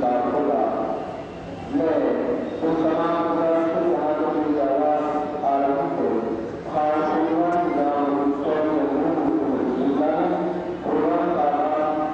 بات ہوگا میں ان تمام مدرسوں جہازوں کی آواز آ رہی کو خاص عنوان نام قومی امور قرآن آواز آواز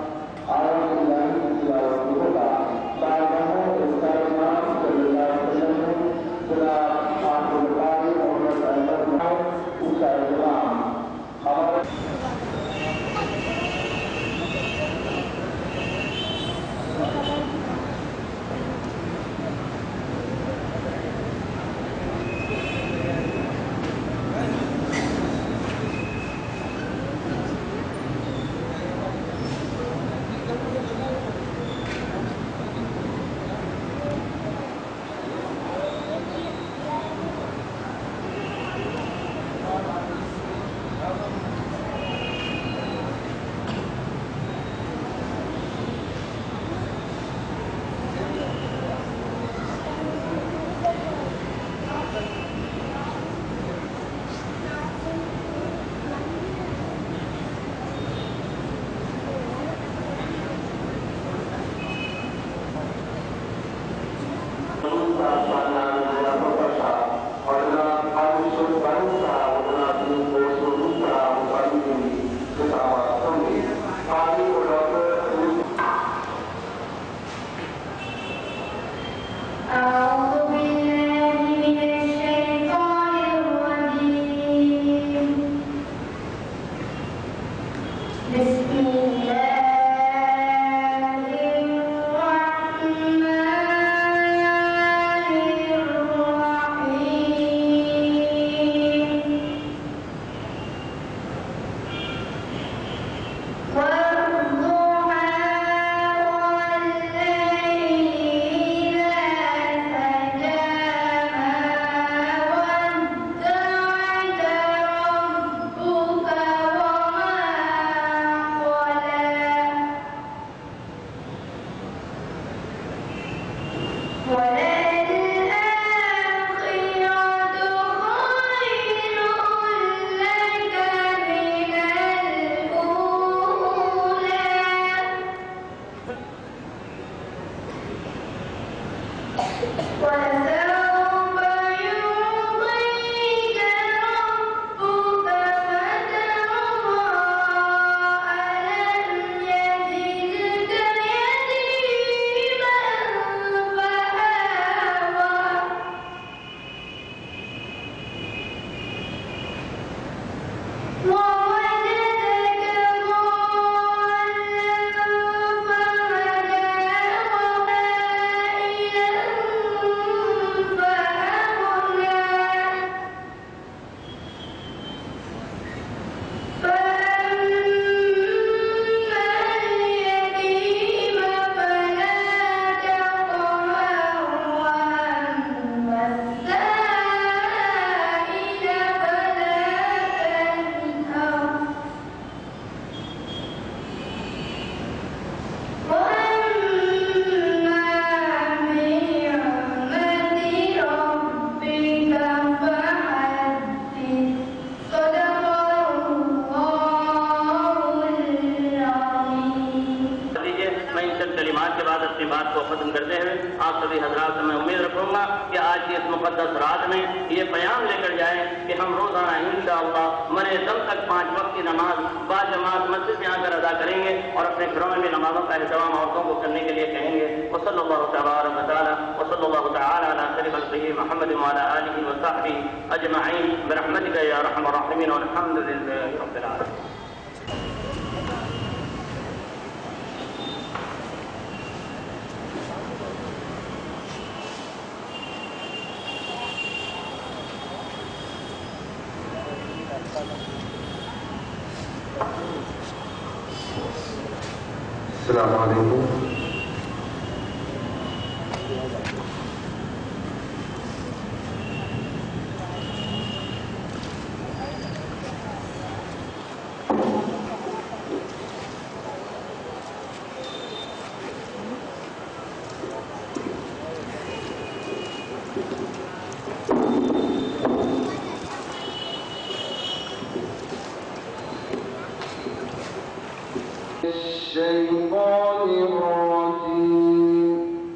الہی کی تلاوت ہوگا بارگاہ افتار امام صلی اللہ علیہ وسلم جناب آخر القاری محمد احمد اس کا اہتمام ہمارے السلام علیکم. الشيطان الرجيم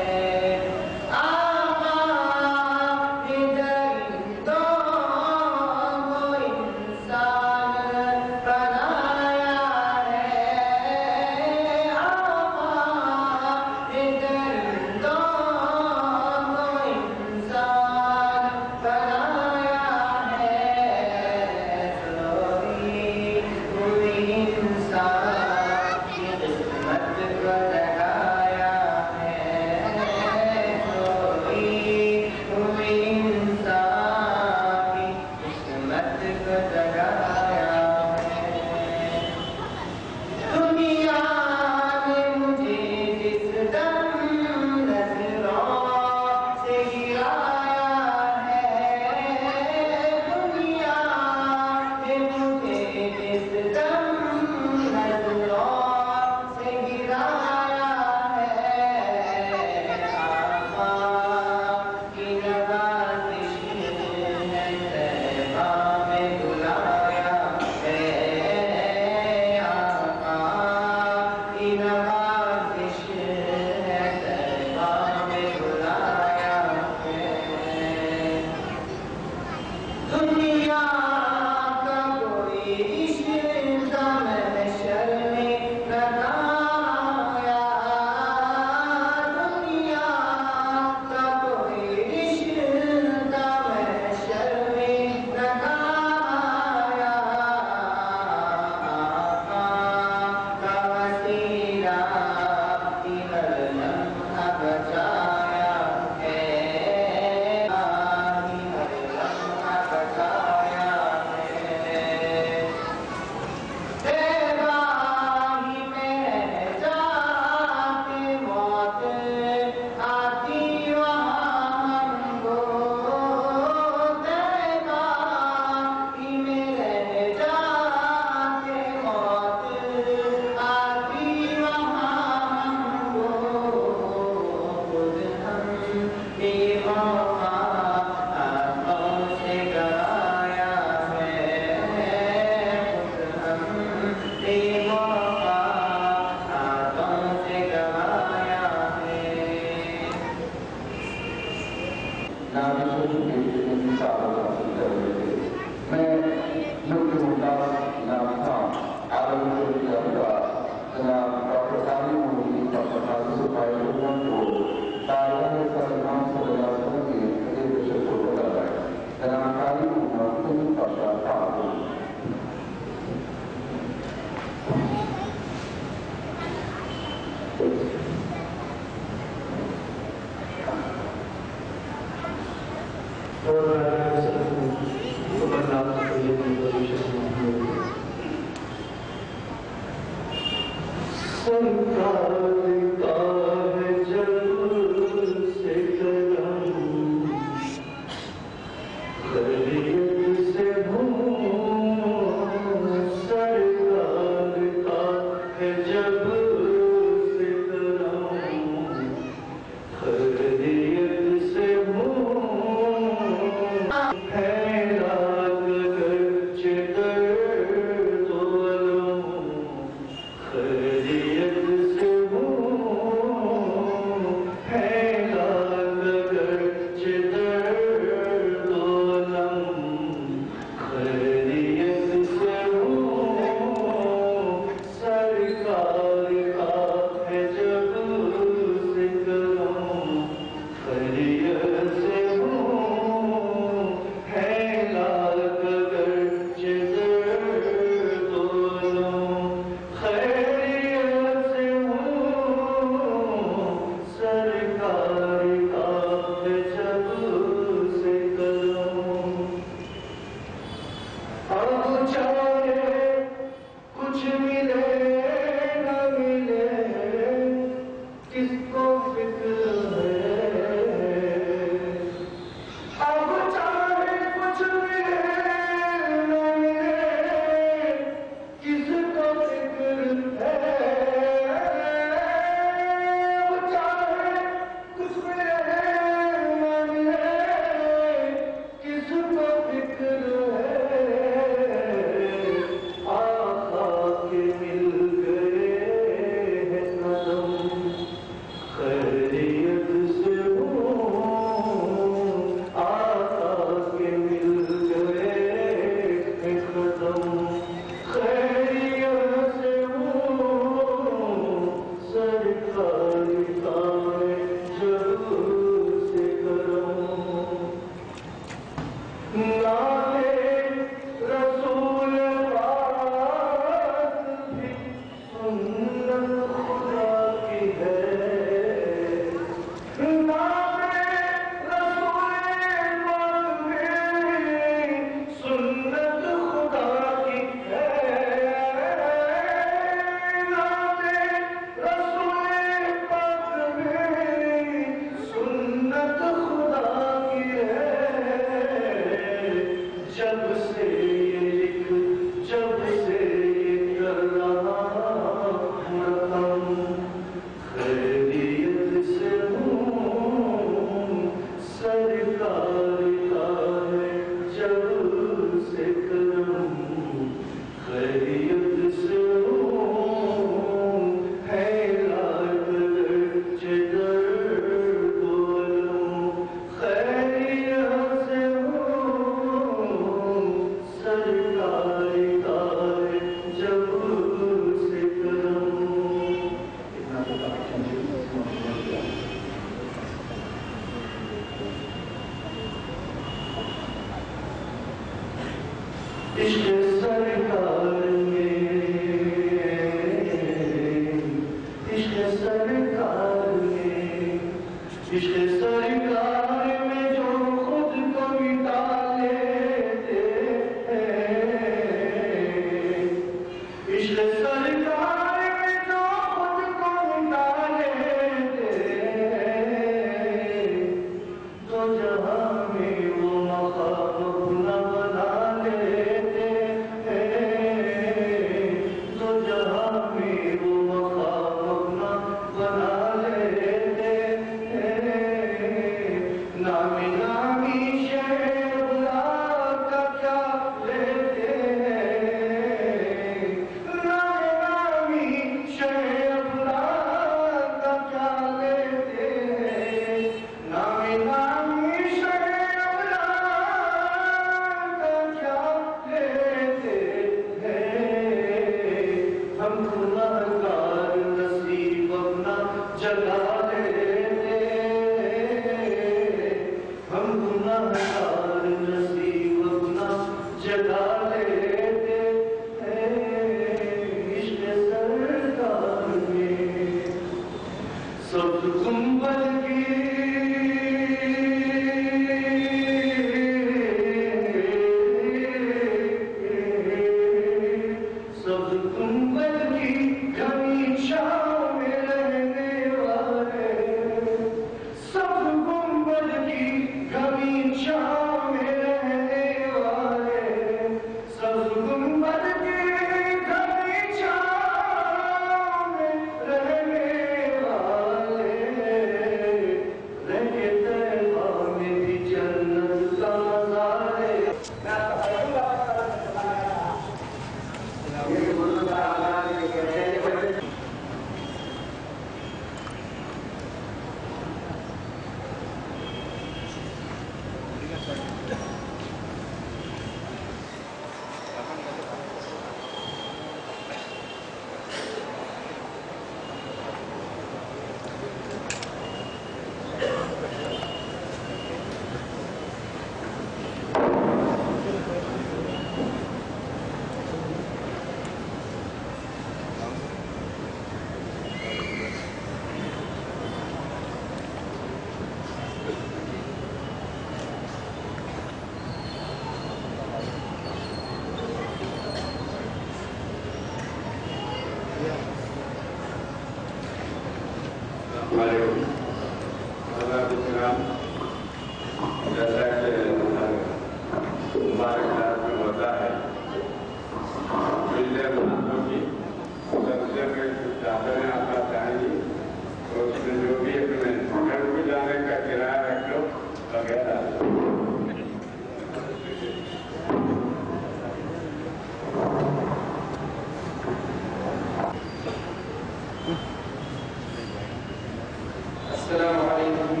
السلام علیکم.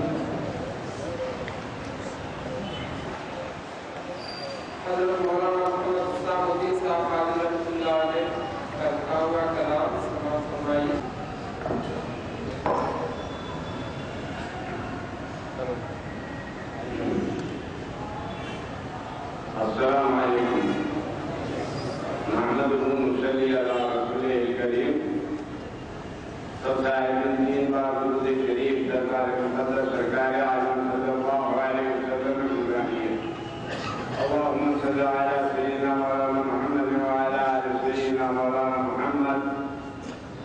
حضرت مولانا محمد اسلام الدین صاحب قادری رحمۃ اللہ علیہ کا لکھا ہوا کلام سماعت فرمائیے. السلام علیکم. نحمده ونصلي على رسوله الكريم. سب صاحب دین با درود شریف دربار مقدس سرکار عالم صلی اللہ علیہ وسلم گزاریے. اللهم صل على سيدنا مولانا محمد وعلى آل سيدنا مولانا محمد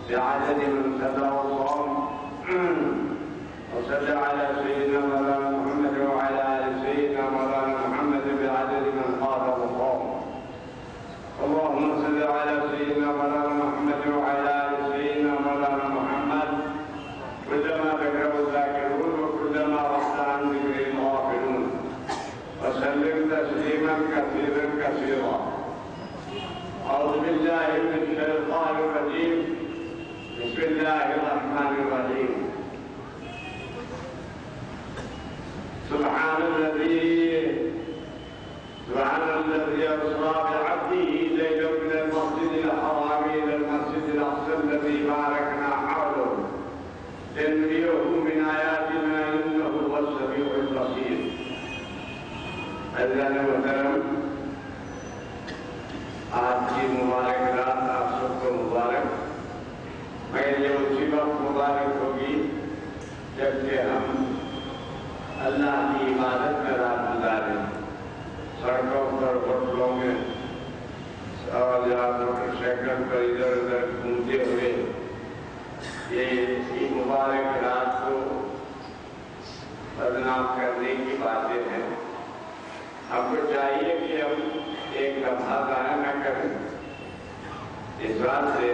بعدد من صلى الله وصل على سيدنا مولانا محمد وعلى آل سيدنا مولانا محمد بعدد من قال وقام. اللهم صل على سيدنا مولانا محمد وعلى آل سيدنا مولانا محمد كلما ذكره الذاكرون وكلما غفل عن ذكره الغافلون وسلم تسليما كثيرا كثيرا. أعوذ بالله من الشيطان الرجيم. بسم الله الرحمن الرحيم. سبحان الذي أسرى بعبده ليلا من المسجد الحرام إلى المسجد الأقصى الذي باركنا حوله لنريه من آياتنا إنه هو السميع البصير. أذان وسلم آج کی مبارک رات آپ سب کو مبارک، مگر یہ اسی وقت مبارک ہوگی جبکہ ہم اللہ کی عبادت میں رات گزاریں، سڑکوں پر ہوٹلوں میں اور موٹر سائیکل پر ادھر ادھر گھومتے ہوئے یہ مبارک رات کو بدنام کرنے کی باتیں ہیں۔ ہم کو چاہیے کہ ہم ایک لمحہ ضائع نہ کریں۔ اس بات سے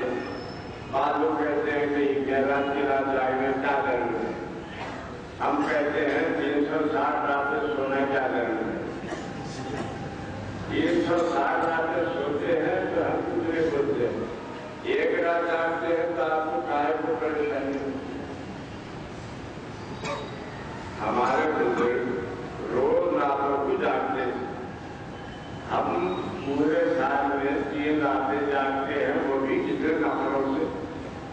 بعض لوگ کہتے ہیں کہ یہ گہرات کی رات جاگنے کیا ضرور ہے، ہم کہتے ہیں 360 راتیں سونا کیا ضرور ہے۔ 360 راتیں سوتے ہیں تو ہم دوسرے بولتے ہیں، ایک رات جاگتے ہیں تو آپ کو کاہے کو پریشانی ہوتی ہے۔ ہمارے بزرگ روز راتوں کو جاگتے ہیں، ہم پورے سال میں 3 راتیں جاگتے ہیں، وہ بھی کتنے نفروں سے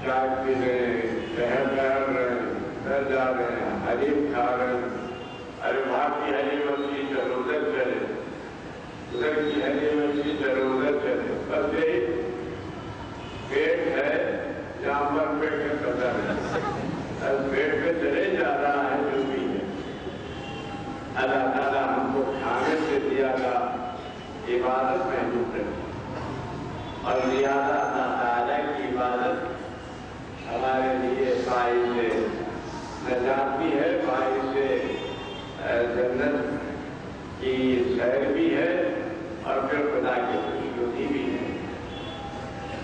چائے پی رہے ہیں، شہر ٹہل رہے ہیں، گھر جا رہے ہیں، حلیم کھا رہے ہیں، ارے وہاں کی حلیم اچھی چلو ادھر چلے، ادھر کی حلیم اچھی چلو ادھر چلے، بس یہی پیٹ ہے جہاں پر پیٹ میں پتا ہے، پیٹ میں چلے جا رہا ہے جو بھی ہے۔ اللہ تعالیٰ ہم کو کھانے سے دیا تھا عبادت محدود رکھی، اور لہٰذا اللہ تعالیٰ کی عبادت ہمارے لیے باعث نجات بھی ہے، باعث جنت کی سیر بھی ہے، اور پھر خدا کی خوشنودی بھی ہے۔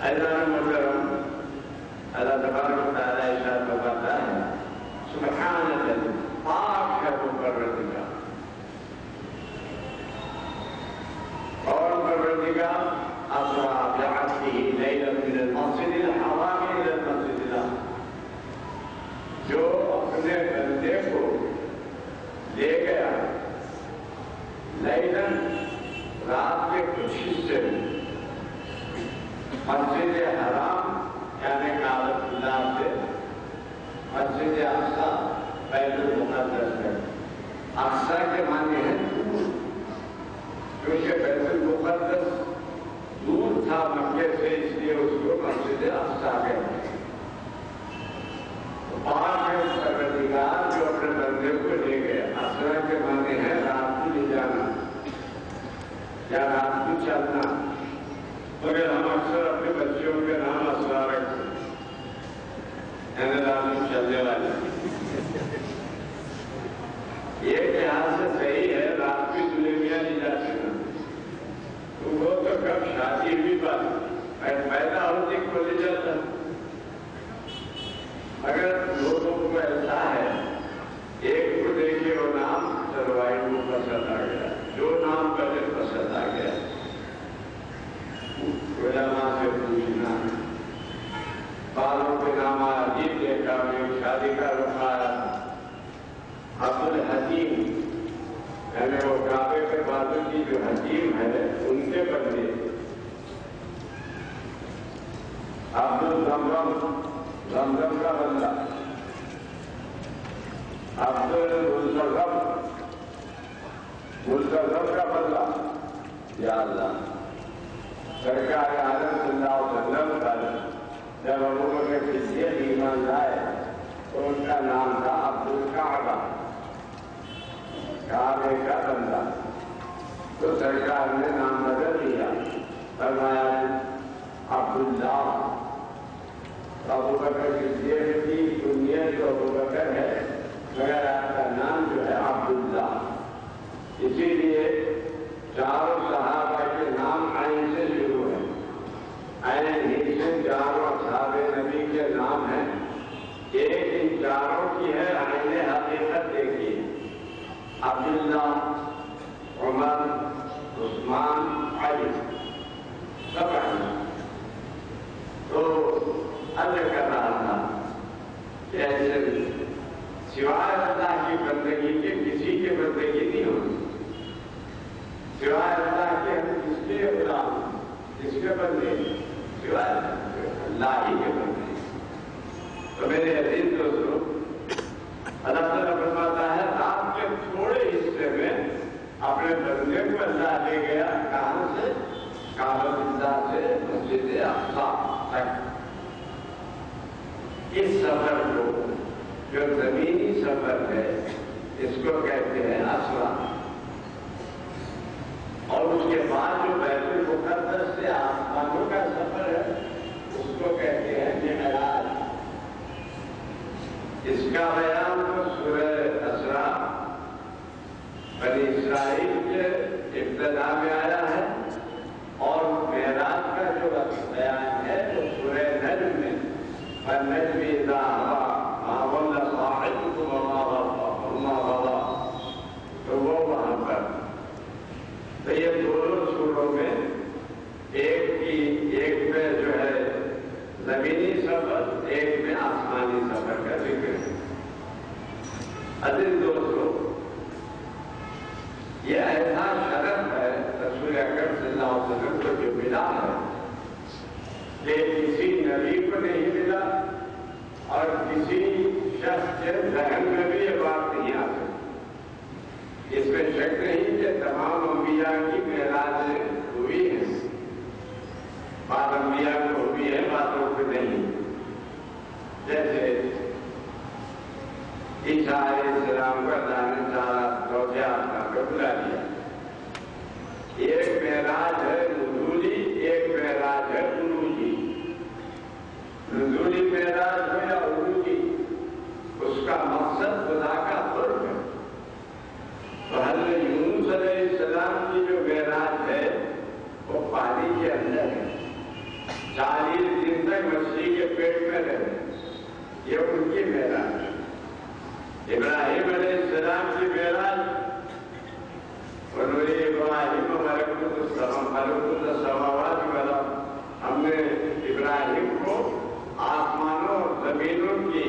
اللہ محترم، اللہ تبارک و تعالیٰ ارشاد فرماتا ہے سبحان الذی، پاک ہے وہ پروردگار، اور پروردگار اسریٰ بعبدہ لیلا من المسجد الحرام الی المسجد الاقصی، جو اپنے بندے کو لے گیا لیلا، رات کے کچھ حصے میں، مسجد حرام یعنی کعبۃ اللہ سے مسجد اقصیٰ بیت المقدس ہے۔ اقصیٰ کے معنی ہے دور، کیونکہ بیت المقدس دور تھا مکے سے، اس لیے اس کو مسجد اقصیٰ کہتے ہیں۔ پاک ہے پروردگار جو اپنے بندے کو لے گئے۔ اسریٰ کے معنی ہے رات کو لے جانا یا رات کو چلنا، مگر ہم اکثر اپنے بچوں کے نام اسریٰ رکھتے ہیں، یعنی رات کو چلنے والے۔ یہ لحاظ سے صحیح ہے، رات کی دلہنیاں لی جاتی ہیں، تو وہ تو کب شادی بھی بات پیدا ہوتی کو لے جاتا، مگر لوگوں کو ایسا ہے، ایک کو دیکھے وہ نام چلوائی کو پسند آ گیا، جو نام پہلے پسند آ گیا علماء سے پوچھنا، بالوں کے نام عجیب دیکھا، میں شادی کا رخ آیا عبد الحکیم، یعنی وہ کعبے کے بازو کی جو حکیم ہے ان کے بندے، عبد الزمزم، زمزم کا بندہ، عبد الملتزم، ملتزم کا بندہ۔ یا اللہ، سرکار عالم صلی اللہ علیہ وسلم پر جب ابو بکر صدیق ایمان لائے تو ان کا نام تھا عبد الکعبہ، کعبے کا بندہ، تو سرکار نے نام بدل دیا، فرمایا عبداللہ۔ ابو بکر صدیق کی کنیت جو ابو بکر ہے، مگر آپ کا نام جو ہے عبداللہ۔ اسی لیے چاروں صحابہ کے نام عین سے شروع ہے، عین ہی سے چاروں اصحاب نبی کے نام ہیں، ایک ان چاروں کی ہے عین حقیقت دیکھیے، عبداللہ، عمر، عثمان، علی، سب عین۔ تو اللہ کر رہا تھا کہ ایسے سوائے اللہ کی بندگی کے کسی کی بندگی نہیں ہوتی، سوائے اللہ کے ہم کس کے غلام، کس کے بندے، سوائے اللہ ہی کے بندے۔ تو میرے عزیز دوستوں، اللہ تعالیٰ فرماتا ہے رات کے تھوڑے حصے میں اپنے بندے کو اللہ لے گیا، کہاں سے؟ کعبۃ اللہ مسجد اقصی تک اس سفر کو جو زمینی سفر ہے اس کو کہتے ہیں اسرا، اور اس کے بعد جو بیت المقدس سے آسمانوں کا سفر ہے اس کو کہتے ہیں معراج۔ اس کا بیان تو سورہ اسرا بنی اسرائیل کے ابتدا میں آیا ہے، اور معراج کا جو بیان ہے وہ سورہ نجم میں وَالنَّجْمِ إِذَا هَوَىٰ مَا ضَلَّ صَاحِبُكُمْ وَمَا غَوَىٰ، تو وہ وہاں پر تو یہ دونوں سوروں میں ایک میں جو ہے زمینی سفر، ایک میں آسمانی سفر کا ذکر ہے۔ عزیز دوستو، یہ ایسا شرف ہے رسول اکرم صلی اللہ علیہ وسلم کو جو ملا ہے کہ کسی نبی کو نہیں ملا، اور کسی شخص کے ذہن میں بھی یہ بات نہیں آ سکتی۔ اس میں شک نہیں کہ تمام انبیاء کی معراج ہوئی ہیں، بعض انبیاء کو ہوئی ہے، بعضوں کو نہیں۔ جیسے عیسیٰ علیہ السلام کا دانے سارا روزہ اپنا کو بلا لیا۔ ایک معراج ہے نزولی، ایک معراج ہے عروجی۔ نزولی معراج ہو یا عروجی، اس کا مقصد خدا کا قرب ہے۔ تو حضرت یونس علیہ السلام کی جو معراج ہے وہ پانی کے اندر ہے، 40 دن تک مچھلی کے پیٹ میں رہے، یہ ان کی معراج ہے۔ ابراہیم علیہ السلام کی معراج، انہوں نے ابراہیم ملکوت السماوات والارض، ہم نے ابراہیم کو آسمانوں اور زمینوں کی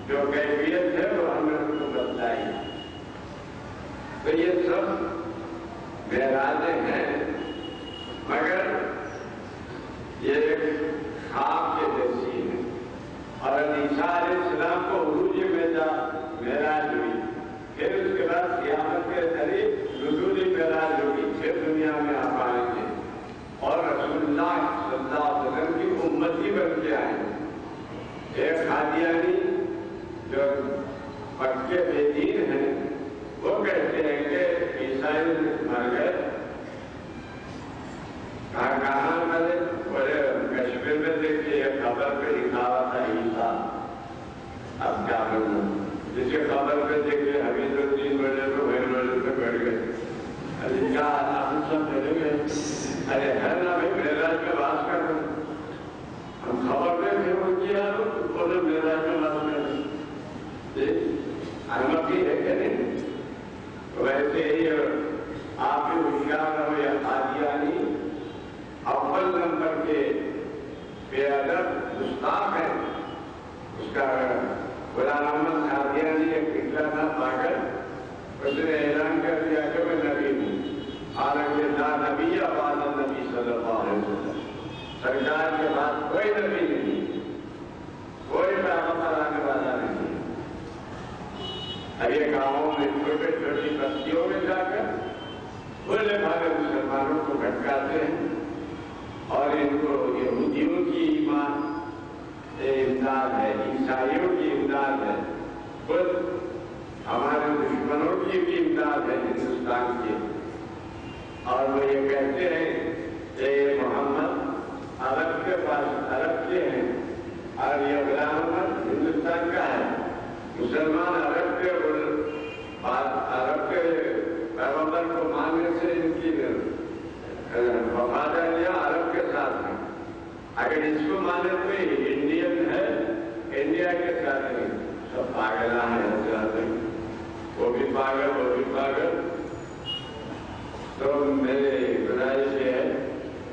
جو کیفیت ہے وہ ہم نے ان کو بتلائی۔ تو یہ سب معراجیں ہیں، مگر یہ ایک خواب کے جیسی ہے۔ اور عیسیٰ علیہ السلام کو عروج میں معراج ہوئی، پھر اس کے بعد قیامت کے قریب نزولی معراج ہوگی، پھر دنیا میں آپ آئیں گے اور رسول اللہ صلی اللہ علیہ وسلم کی امتی بن کے آئیں گے۔ ایک قادیانی جو پکے بے دین ہیں وہ کہتے ہیں کہ عیسائی مر گئے، کہاں مرے؟ بڑے کشمیر میں دیکھیے ایک خبر پہ لکھا ہوا تھا عیسیٰ، اب کیا کرنا؟ جس کے خبر پہ دیکھیے حمید الدین بڑے تو بڑے پہ بیٹھ گئے، ارے کیا ہم سب چلے گئے، ارے ہے نا بھائی معراج میں بات کر رہے، ہم خبر پہ تھے وہ کیا بولے معراج میں بات کر رہے، احمدی ہے کہ نہیں؟ ویسے ہی آپ بھی ہوشیار رہو یا قادیانی اول نمبر کے بے ادب گستاخ ہے۔ اس کا غلام احمد قادیانی ایک نکلا تھا پاگل، اس نے اعلان کر دیا کہ میں نبی ہوں، حالانکہ لا نبی بعد النبی صلی اللہ علیہ وسلم، سرکار کے بعد کوئی نبی نہیں، کوئی پیغمبر آنے والا نہیں۔ اب یہ گاؤں میں چھوٹے چھوٹی بستیوں میں جا کر بھولے بھالے مسلمانوں کو بھٹکاتے ہیں، اور ان کو یہودیوں کی ایمان امداد ہے، عیسائیوں کی امداد ہے، خود ہمارے دشمنوں کی بھی امداد ہے ہندوستان کی، اور وہ یہ کہتے ہیں کہ محمد عرب کے پاس عرب کے ہیں اور یہ غلام احمد ہندوستان کا ہے۔ مسلمان عرب کے پیغمبر کو ماننے سے ان کی وفاداریاں عرب کے ساتھ ہیں، اگر اس کو مانے تو انڈین ہے، انڈیا کے ساتھ نہیں، سب پاگلاں ہیں، وہ بھی پاگل۔ تو میرے گزارش یہ ہے،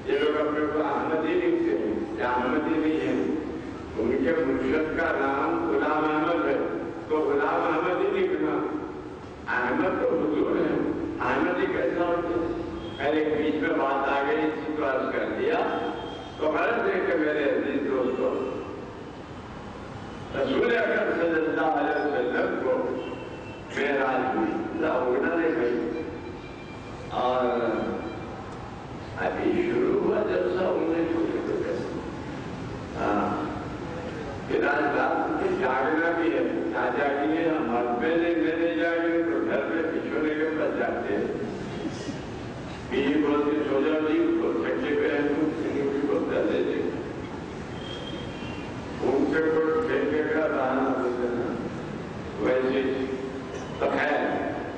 یہ لوگ اپنے کو احمدی لکھتے ہیں، یا احمدی نہیں ہے، ان کے مرشد کا نام غلام احمد ہے، تو غلام احمد ہی لکھنا، احمد تو حضور ہے، احمدی کیسا ہوتے؟ پہلے بیچ میں بات آ گئی، اسی کو عرض کر دیا۔ تو غرض ہے کہ میرے عزیز دوستو، رسول اکرم صلی اللہ علیہ وسلم کو معراج ہوئی، اگنا نہیں گئی، اور ابھی شروع ہوا جلسہ 19 پھر آج رات میں جاگنا بھی ہے، نہ جاگیے ہم مربے نہیں جاگے تو گھر میں بچھونے کے پاس جاتے ہیں. بیوی بولتی سو جاؤ جی، کو چھٹے پہ ہیں تو بولتا لے جائے ان سے کوئی پھینکے کا رہنا ہوتا نا. ویسے تو خیر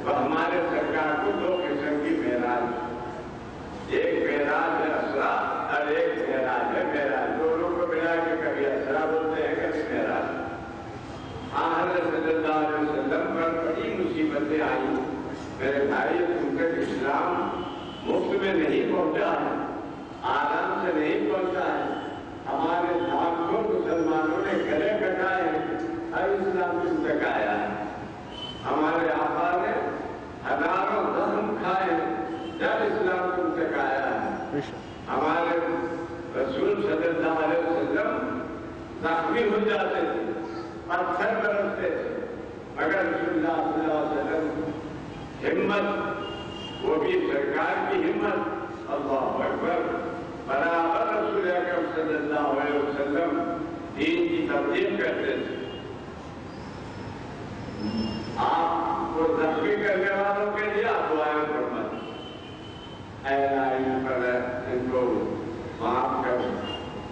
ہمارے سرکار کو دو قسم کی معراج، ایک معراج ہے اسرا اور ایک معراج ہے معراج. دونوں کو ملا کے کبھی اسرا بولتے ہیں کبھی معراج. حضرت صلی اللہ علیہ وسلم پر بڑی مصیبتیں آئی. میرے بھائی تم تک اسلام مفت میں نہیں پہنچا ہے، آرام سے نہیں پہنچا ہے. ہمارے لاکھوں مسلمانوں نے گلے کٹائے ہیں، ہر اسلام تم تک آیا ہے. ہمارے آقا نے ہزاروں زخم کھائے جب اسلام تم تک آیا ہے. ہمارے رسول صلی اللہ علیہ وسلم زخمی ہو جاتے تھے، پتھر برستے تھے، مگر رسول اللہ صلی اللہ علیہ وسلم ہمت، وہ بھی سرکار کی ہمت، اللہ اکبر، برابر رسول اکرم صلی اللہ علیہ وسلم دین کی تبلیغ کرتے تھے. آپ کو زخمی کرنے والوں کے لیے آپ دعائیں فرمائیں، اے اللہ پر ان کو معاف کر.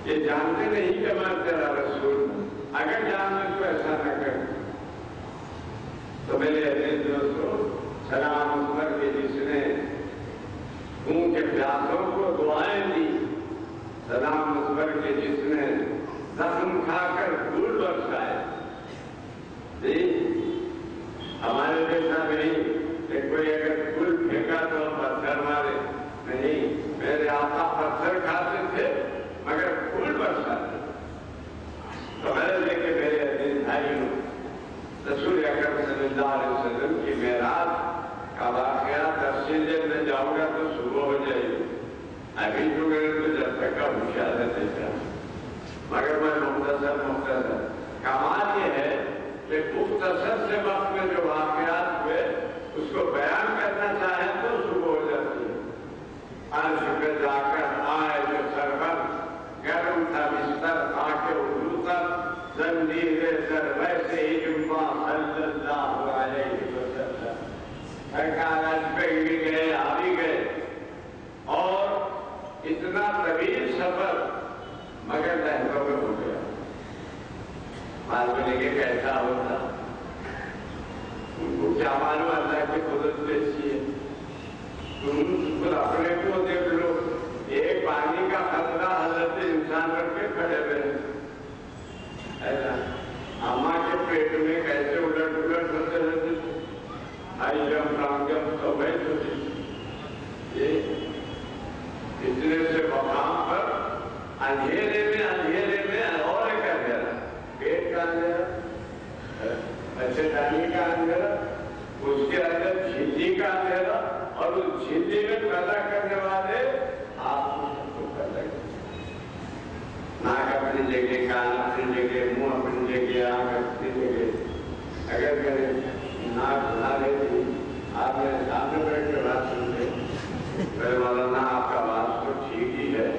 یہ جانتے نہیں کہ میں تیرا رسول ہوں، اگر جانتے تو ایسا نہ کر. تو میرے عزیز دوستو، سلام اس پر کہ جس نے ان کے پیاسوں کو دعائیں دی، سلام اس پر کہ جس نے زخم کھا کر پھول برسائے. ہمارے جیسا نہیں کہ کوئی اگر پھول پھینکا تو پتھر مارے، نہیں. میرے آقا پتھر کھاتے تھے مگر پھول برساتے. تو میرے کہ میرے عزیز بھائیوں، رسول اکرم صلی اللہ علیہ وسلم کی معراج کا واقعہ تفصیل میں جاؤں گا تو صبح ہو جائے گی. ابھی جو میرے تو جب تک کا مشاہدہ دیکھا، مگر میں مختصر کمال یہ ہے کہ مختصر سے وقت میں جو واقعات ہوئے اس کو بیان کرنا چاہیں تو صبح ہو جاتی ہے. عرش پہ جا کر آئے جو سرور، گرم تھا بستر آ کے اردو تک، زنجیر سر ویسے ہی جمعہ صلی اللہ علیہ وسلم. سرکار عرش پہ بھی گئے، آ بھی گئے، اور اتنا طویل سفر مگر لہروں میں ہو گیا. معلوم نہیں کہ کیسا ہوتا، ان کو کیا معلوم اللہ کی قدرت کیسی ہے. تم خود اپنے کو دیکھ لو، ایک پانی کا خطرہ حضرت انسان رکھ کے کھڑے ہوئے. اماں کے پیٹ میں کیسے الٹ ہوتے رہتے تھے، ہائی جمپ لانگ جمپ تو بھائی ہوتے. اتنے سے مقام پر اندھیرے میں اور ایک اندھیرا، پیٹ کا اندھیرا، اچھے ڈالی کا اندھیرا، اس کے اندر جھیلی کا اندھیرا، اور اس جھیلی میں پیدا کرنے والے آپ کو پیدا کرتے. ناک اپنی جگہ، کان اپنی جگہ، منہ اپنی جگہ، آنکھ اپنی جگہ. اگر میرے ناک بنا لیتی، آپ میرے سامنے بیٹھ کے بات سنتے، میرے مولانا آپ کا بات تو ٹھیک ہی ہے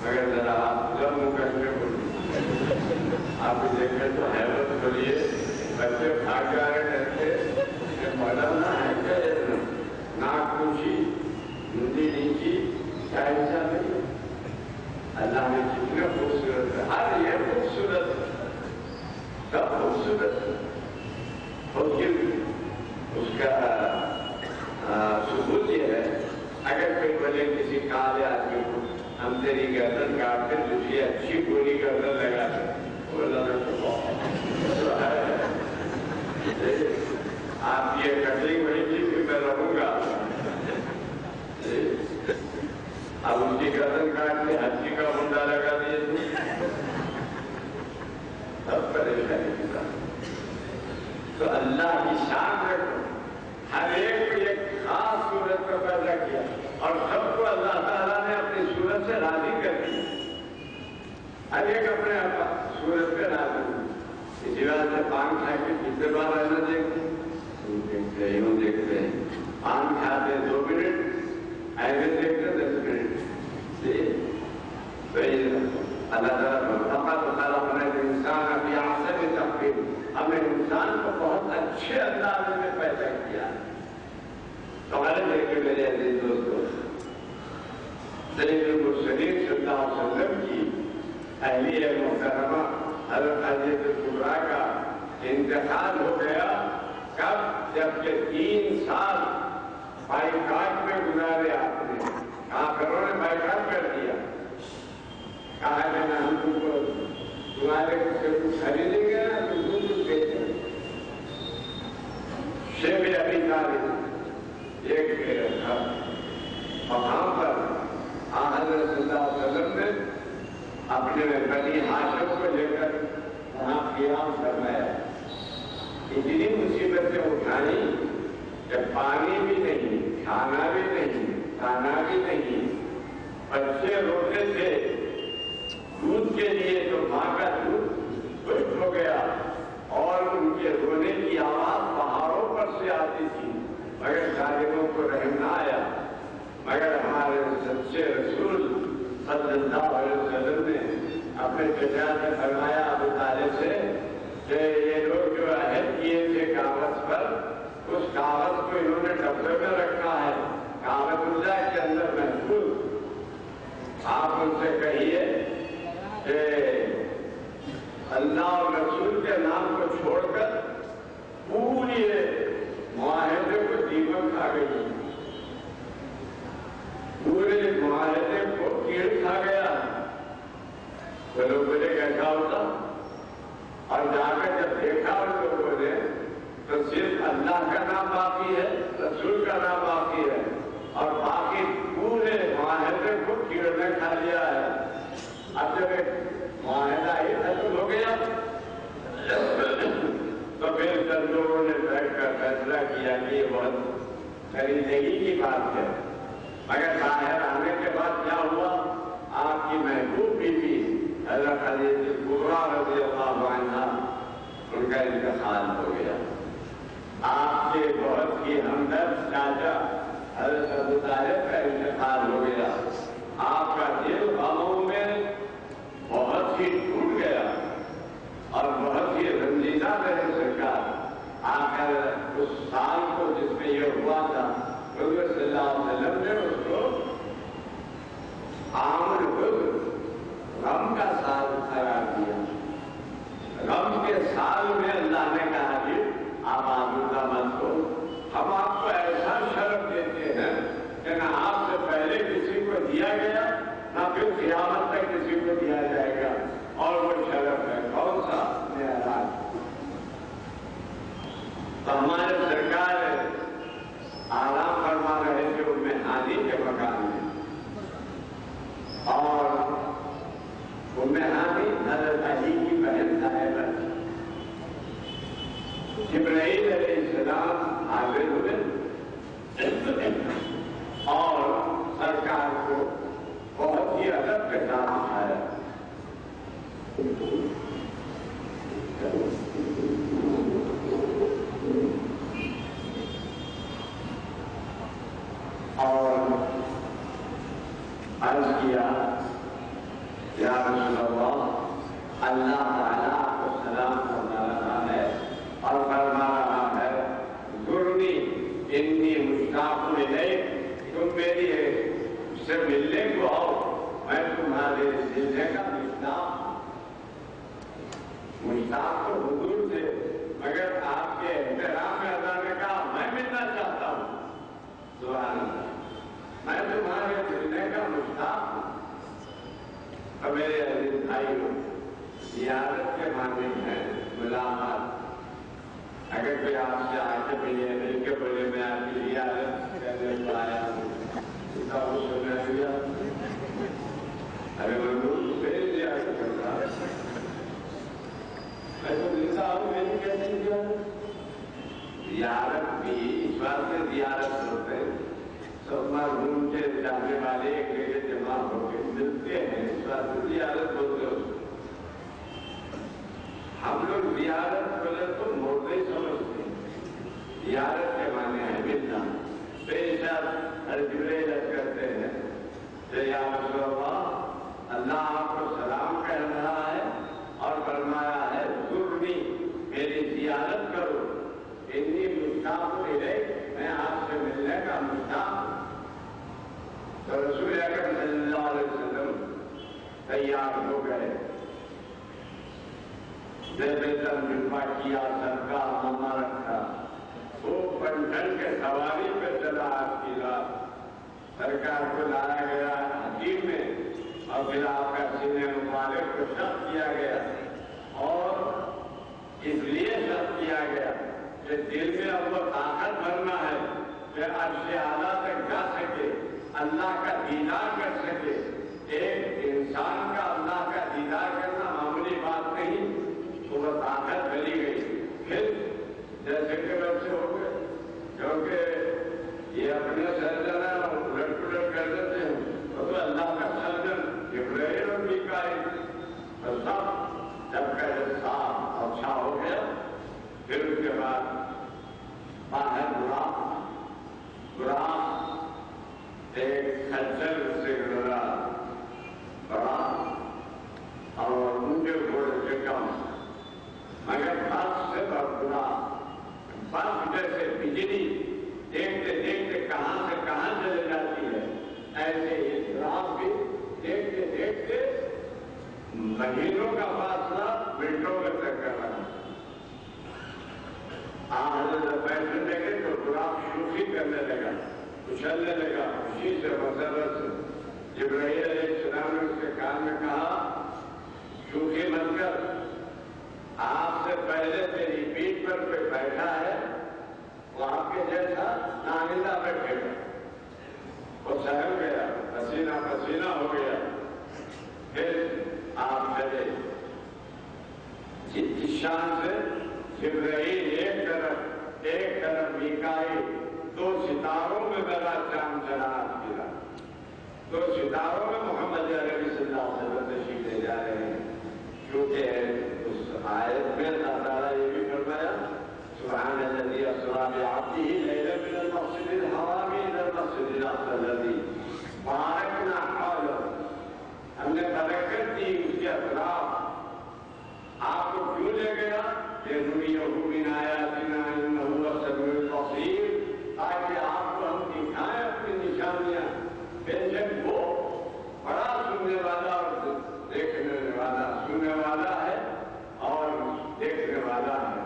مگر ذرا آپ جب منہ کر کے بولیے. آپ کو دیکھے تو حیرت بولیے، بچے بھاگ جا رہے کہتے مولانا ہے کہ ناک اونچی، ہندی نیچی، کیا ایسا نہیں. اللہ نے جتنے خوبصورت ہے، ہر یہ خوبصورت ہے، سب خوبصورت ہے. اس کا ثبوت یہ ہے، اگر کوئی بولے کسی کالے آدمی کو ہم تیری گردن کاٹ کر دوسری اچھی پوری گردن لگا دیں، آپ یہ کٹنگ وہی چیز کہ میں رہوں گا. اب اس کی گردن کاٹ کے ہچی کا منڈا لگا دیے سب پریشانی کے ساتھ. تو اللہ کی شان رکھو، ہر ایک کو ایک خاص صورت میں پیدا کیا اور سب کو اللہ تعالیٰ نے اپنی صورت سے راضی کر دیا. ہر ایک اپنے صورت پہ راضی ہوئی. اسی وجہ سے پان کھا کے کتنے بار رہنا دیکھتے ہیں، یوں دیکھتے ہیں. پان کھاتے 2 منٹ، ایسے دیکھتے 10 منٹ. اللہ تعالیٰ انسان ابھی اللہ علیہ وسلم کی اہلیہ محترمہ حضرت خدیجہ کبریٰ کا انتقال ہو گیا. کب؟ جبکہ 3 سال بائیکاٹ میں گزارے آپ نے. کافروں نے بائیکاٹ کر دیا. کہا کہ نہ ہم تم کو تمہارے سے کچھ خریدیں گے نا تم کچھ بیچیں گے. شیخ ابی طالب ایک تھا وہاں پر حضرت صلی اللہ علیہ وسلم نے اپنے بنی ہاشم کو لے کر وہاں قیام فرمایا. اتنی مصیبتیں اٹھائی کہ پانی بھی نہیں، کھانا بھی نہیں، کھانا بھی نہیں. بچے روتے تھے دودھ کے لیے تو ماں کا دودھ خشک ہو گیا اور ان کے رونے کی آواز پہاڑوں پر سے آتی تھی. مگر ظالموں کو رحم نہ آیا. مگر ہمارے سچے رسول صلی اللہ علیہ وسلم نے اپنے چچا سے فرمایا ابو طالب سے کہ یہ لوگ جو عہد کیے تھے کاغذ پر، اس کاغذ کو انہوں نے ڈبے میں رکھا ہے کاغذ اللہ کے اندر محفوظ. آپ ان سے کہیے کہ اللہ اور رسول کے نام کو چھوڑ کر پوری معاہدے کو دیمک کھا گئی. پورے معاہدے کو کیڑ کھا گیا. وہ لوگ بولے کیسا ہوتا؟ اور جا کر جب دیکھا ان لوگوں نے تو صرف اللہ کا نام باقی ہے، رسول کا نام باقی ہے اور باقی پورے معاہدے کو کیڑ نے کھا لیا ہے. اب جب ایک معاہدہ ہی ختم ہو گیا تو پھر سب لوگوں نے بیٹھ کر فیصلہ کیا کہ یہ بہت خریدگی کی بات ہے. مگر باہر آنے کے بعد کیا ہوا؟ آپ کی محبوب بیوی حضرت خدیجہ کبریٰ رضی اللہ عنہا ان کا انتقال ہو گیا. آپ کے بہت ہی ہمدرد چاچا حضرت ابو طالب کا انتقال ہو گیا. آپ کا دل غموں میں بہت ہی ٹوٹ گیا اور بہت ہی رنجیدہ رہے سرکار. آخر اس سال کو جس میں یہ ہوا تھا حضور صلی اللہ علیہ وسلم نے اس کو عام الحزن غم کا سال قرار دیا. غم کے سال میں اللہ نے کہا کہ آپ آلودہ مت ہو. ہم آپ کو ایسا شرف دیتے ہیں کہ نہ آپ سے پہلے کسی کو دیا گیا نہ پھر قیامت تک کسی کو دیا جائے گا. اور وہ شرف ہے کون سا؟ معراج. تو ہمارے سرکار آرام فرما رہے تھے ام ہانی کے مکان میں اور ام ہانی حضرت علی کی بہن صاحبہ. جبرائیل علیہ السلام حاضر ہوئے اور سرکار کو بہت ہی ادب کے ساتھ اٹھایا. اور عرض کیا یا رسول اللہ اللہ تعالیٰ آپ کو سلام کرنا رہا ہے اور فرما رہا ہے ضروری انی مشتاق الیک. تم میری سے ملنے کو آؤ، میں تمہارے ملنے کا مشتاق تو حضور سے، مگر آپ کے احترام میں اللہ نے کہا میں ملنا چاہتا ہوں. سبحان اللہ. میں تمہارے ملنے کا مشتاق ہوں. اور میرے عزیز بھائیوں، زیارت کے معنی ہیں ملاقات. اگر کوئی آپ سے آ کے مل کے بولے میں آپ کی زیارت کرنے کو آیا ہوں، اتنا وہ سنا دیا ارے وہ پھر زیارت کرتا میں تو ملتا ہوں میری کیسی زیارت بھی اس بات سے زیارت ہوتے سب مرحوم کے جانے والے ایک جگہ جمع ہو کے ملتے ہیں، اس بات سے زیارت ہوتے ہو. ہم لوگ زیارت بولے تو مردے سمجھتے ہیں. زیارت کے معنی ہے ملنا. پیشاب جبریل کرتے ہیں کہ یا رسول اللہ اللہ آپ کو سلام کہہ رہا ہے اور فرمایا ہے ضروری میری زیارت کرو. اتنی مشتاق الیک، میں آپ سے ملنے کا مشتاق. تو رسول اکرم صلی اللہ علیہ وسلم تیار ہو گئے، جلوا کیا، سرکار نامہ رکھا، وہ بنٹن کے سواری پہ چلا آج کی رات، سرکار کو لایا گیا حکیم میں، اور پھر آپ کا سینے مبارک کو شخص کیا گیا، اور اس لیے شخص کیا گیا کہ دل میں اب وہ طاقت بھرنا ہے کہ عرش اعلیٰ تک جا سکے، اللہ کا دیدار کر سکے۔ ایک انسان کا اللہ کا دیدار کرنا معمولی بات نہیں، تو وہ طاقت بھری گئی۔ پھر جیسے کہ بچے ہو گئے، کیونکہ یہ اپنے سرجن ہے اور الٹ پلٹ کر دیتے ہیں، تو اللہ کا سرجن جبرائیل اور میکائیل، تو سب جب کا صاف اچھا ہو گیا، پھر اس کے بعد باہر براق ایک کھچر سے گزرا، اور اونچے گھوڑے سے کم، مگر برف سے برا، برف جیسے بجلی دیکھتے دیکھتے کہاں سے کہاں چلے جاتی ہے، ایسے ہی برف بھی دیکھتے دیکھتے مہینوں کا فاصلہ منٹوں میں طے کر رہا ہے۔ جب بیٹھنے لگے تو برف شوخی کرنے لگا، اچھلنے لگا، خوشی سے مسرت سے۔ جبرائیل علیہ السلام نے اس کے کان میں کہا، شوخی مت کر، آپ سے پہلے تیری پیٹھ پر کوئی بیٹھا ہے، وہ آپ کے جیسا ناہیدہ بیٹھے گا۔ وہ سہل گیا، پسینہ پسینہ ہو گیا، پھر آپ چلے جس شان سے جبرائیل ایک طرف میکائیل، دو ستاروں میں میرا چاند چلا گرا، دو ستاروں میں محمد عربی صلی اللہ علیہ وسلم تشریف لے جا رہے ہیں، کیونکہ اس آیت میں اللہ تعالیٰ یہ بھی فرمایا، سبحان الذی اسری بعبدہ لیلا من المسجد الحرام الی المسجد الاقصی الذی بارکنا حولہ، ہم نے برکت دی اس کے اطراف، آپ کو کیوں لے گیا؟ لنریہ من آیاتنا انہ هو السمیع البصیر، تاکہ آپ کو ہم دکھائیں اپنی نشانیاں۔ بے شک وہ بڑا سننے والا اور دیکھنے والا، سننے والا ہے اور دیکھنے والا ہے۔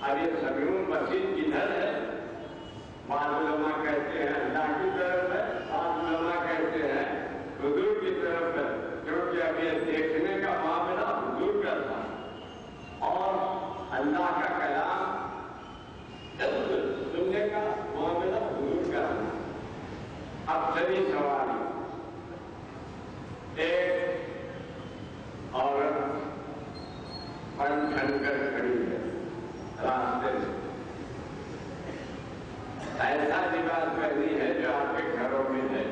اب یہ سمیع البصیر کدھر ہے؟ بعض علماء کہتے ہیں اللہ کی طرف ہے، بعض علماء کہتے ہیں حضور کی طرف ہے، کیونکہ اب یہ دیکھنے کا معاملہ حضور کا تھا اور اللہ کا کلام سننے کا معاملہ حضور کا تھا۔ اب چلی سواری، ایک عورت پن ٹھن کر کھڑی ہے راستے میں، ایسا لباس پہنی ہے جو آپ کے گھروں میں ہے،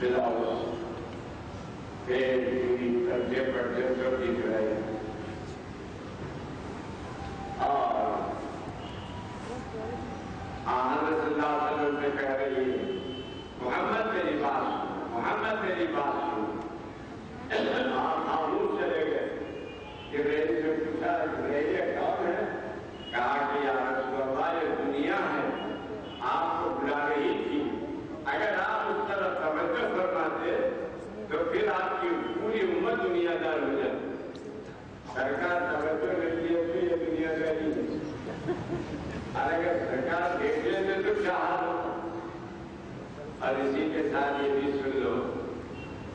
بلاؤز، پیٹ پوری پردے پردے سب دکھ رہے ہیں، اور صلی اللہ علیہ وسلم سے کہہ رہی ہے، محمد میری بات سنو، محمد میری بات سنو۔ آپ خاموش چلے گئے، جبرائیل سے پوچھا، جبرائیل یہ کون ہے؟ کہا کہ یا رسول اللہ یہ دنیا ہے، آپ کو بلا رہی تھی، اگر آپ اس طرف توجہ فرماتے تو پھر آپ کی پوری امت دنیا دار ہو جاتی۔ سرکار توجہ نہیں دیے تو یہ دنیا داری ہے، اور اگر سرکار دیکھ لیتے تو کیا حال ہوتا۔ اور اسی کے ساتھ یہ بھی سن لو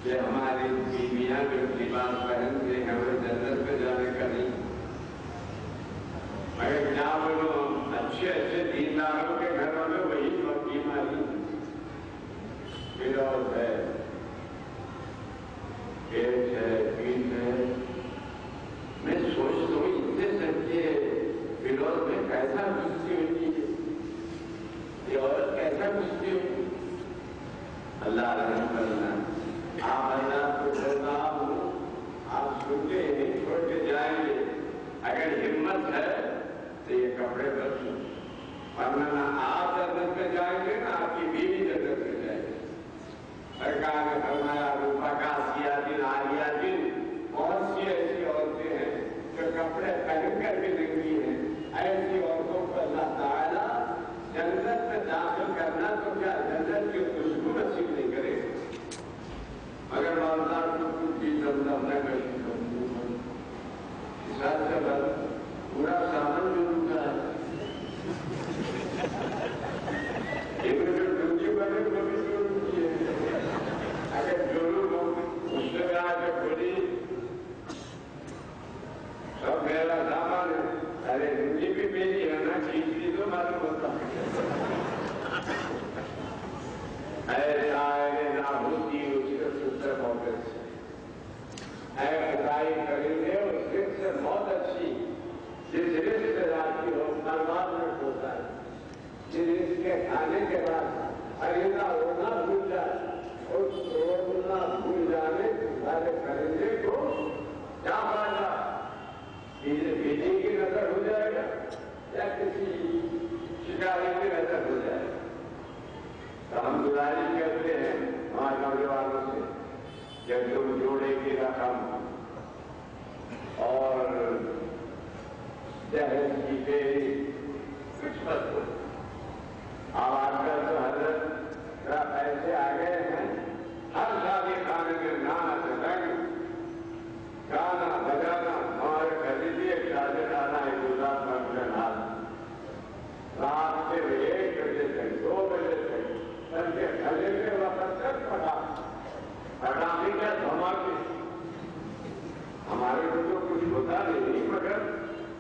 کہ ہماری بیویاں جو لباس پہنتے ہیں وہ جنت میں جانے کا نہیں، مگر کیا بولو اچھے اچھے دینداروں کے گھروں میں وہی بیماری، فیروز ہے، پیٹ ہے، پیٹ ہے۔ میں سوچتا ہوں اتنے سچے فیروز میں کیسا گھستی ہوتی ہے، یہ عورت کیسا گھستی ہوتی ہے۔ اللہ رحم کرنا، آپ اللہ کو ڈرنا ہوں، آپ سنتے ہیں چھوڑ کے جائیں گے، اگر ہمت ہے تو یہ کپڑے بدلو، ورنہ نہ آپ جنت میں جائیں گے نہ آپ کی بیوی جنت میں جائے گی۔ سرکار نے فرمایا روپاکاسیاتن عاریاتن، بہت سی ایسی عورتیں ہیں جو کپڑے پہن کر بھی ننگی ہیں، ایسی عورتوں کو اللہ تعالیٰ جنت میں داخل کرنا تو کیا جنت کی خوشبو نصیب نہیں کرے گا۔ اے شاعر نابودی اس سے بہت اچھی، اے خدائی کرندے اس رزق سے بہت اچھی، جس رزق سے راضی ہو برباد میں ہوتا ہے، جس رزق کے کھانے کے بعد پرندہ اڑنا بھول جائے، اس اڑنا بھول جانے والے پرندے کو کیا فائدہ؟ بجلی کی نظر ہو جائے گا یا کسی شکاری کی نظر ہو جائے گا؟ تو ہم گزارش کرتے ہیں ہمارے نوجوانوں سے کہ تم جوڑے کی رقم اور جہیز کی فیری کچھ مت ہو۔ اب آج کل تو حضرت پیسے آ گئے ہیں، ہر شادی خانے میں نانا سے رنگ، گانا بجانا، ہمارے خریدیے شادی خانہ ایک گزار فنکشن ہال، رات کے 1 بجے تک 2 بجے تک سب کے کھلے کے وقت تک پٹاخے کا دھماکے۔ ہمارے کو تو کچھ ہوتا نہیں، مگر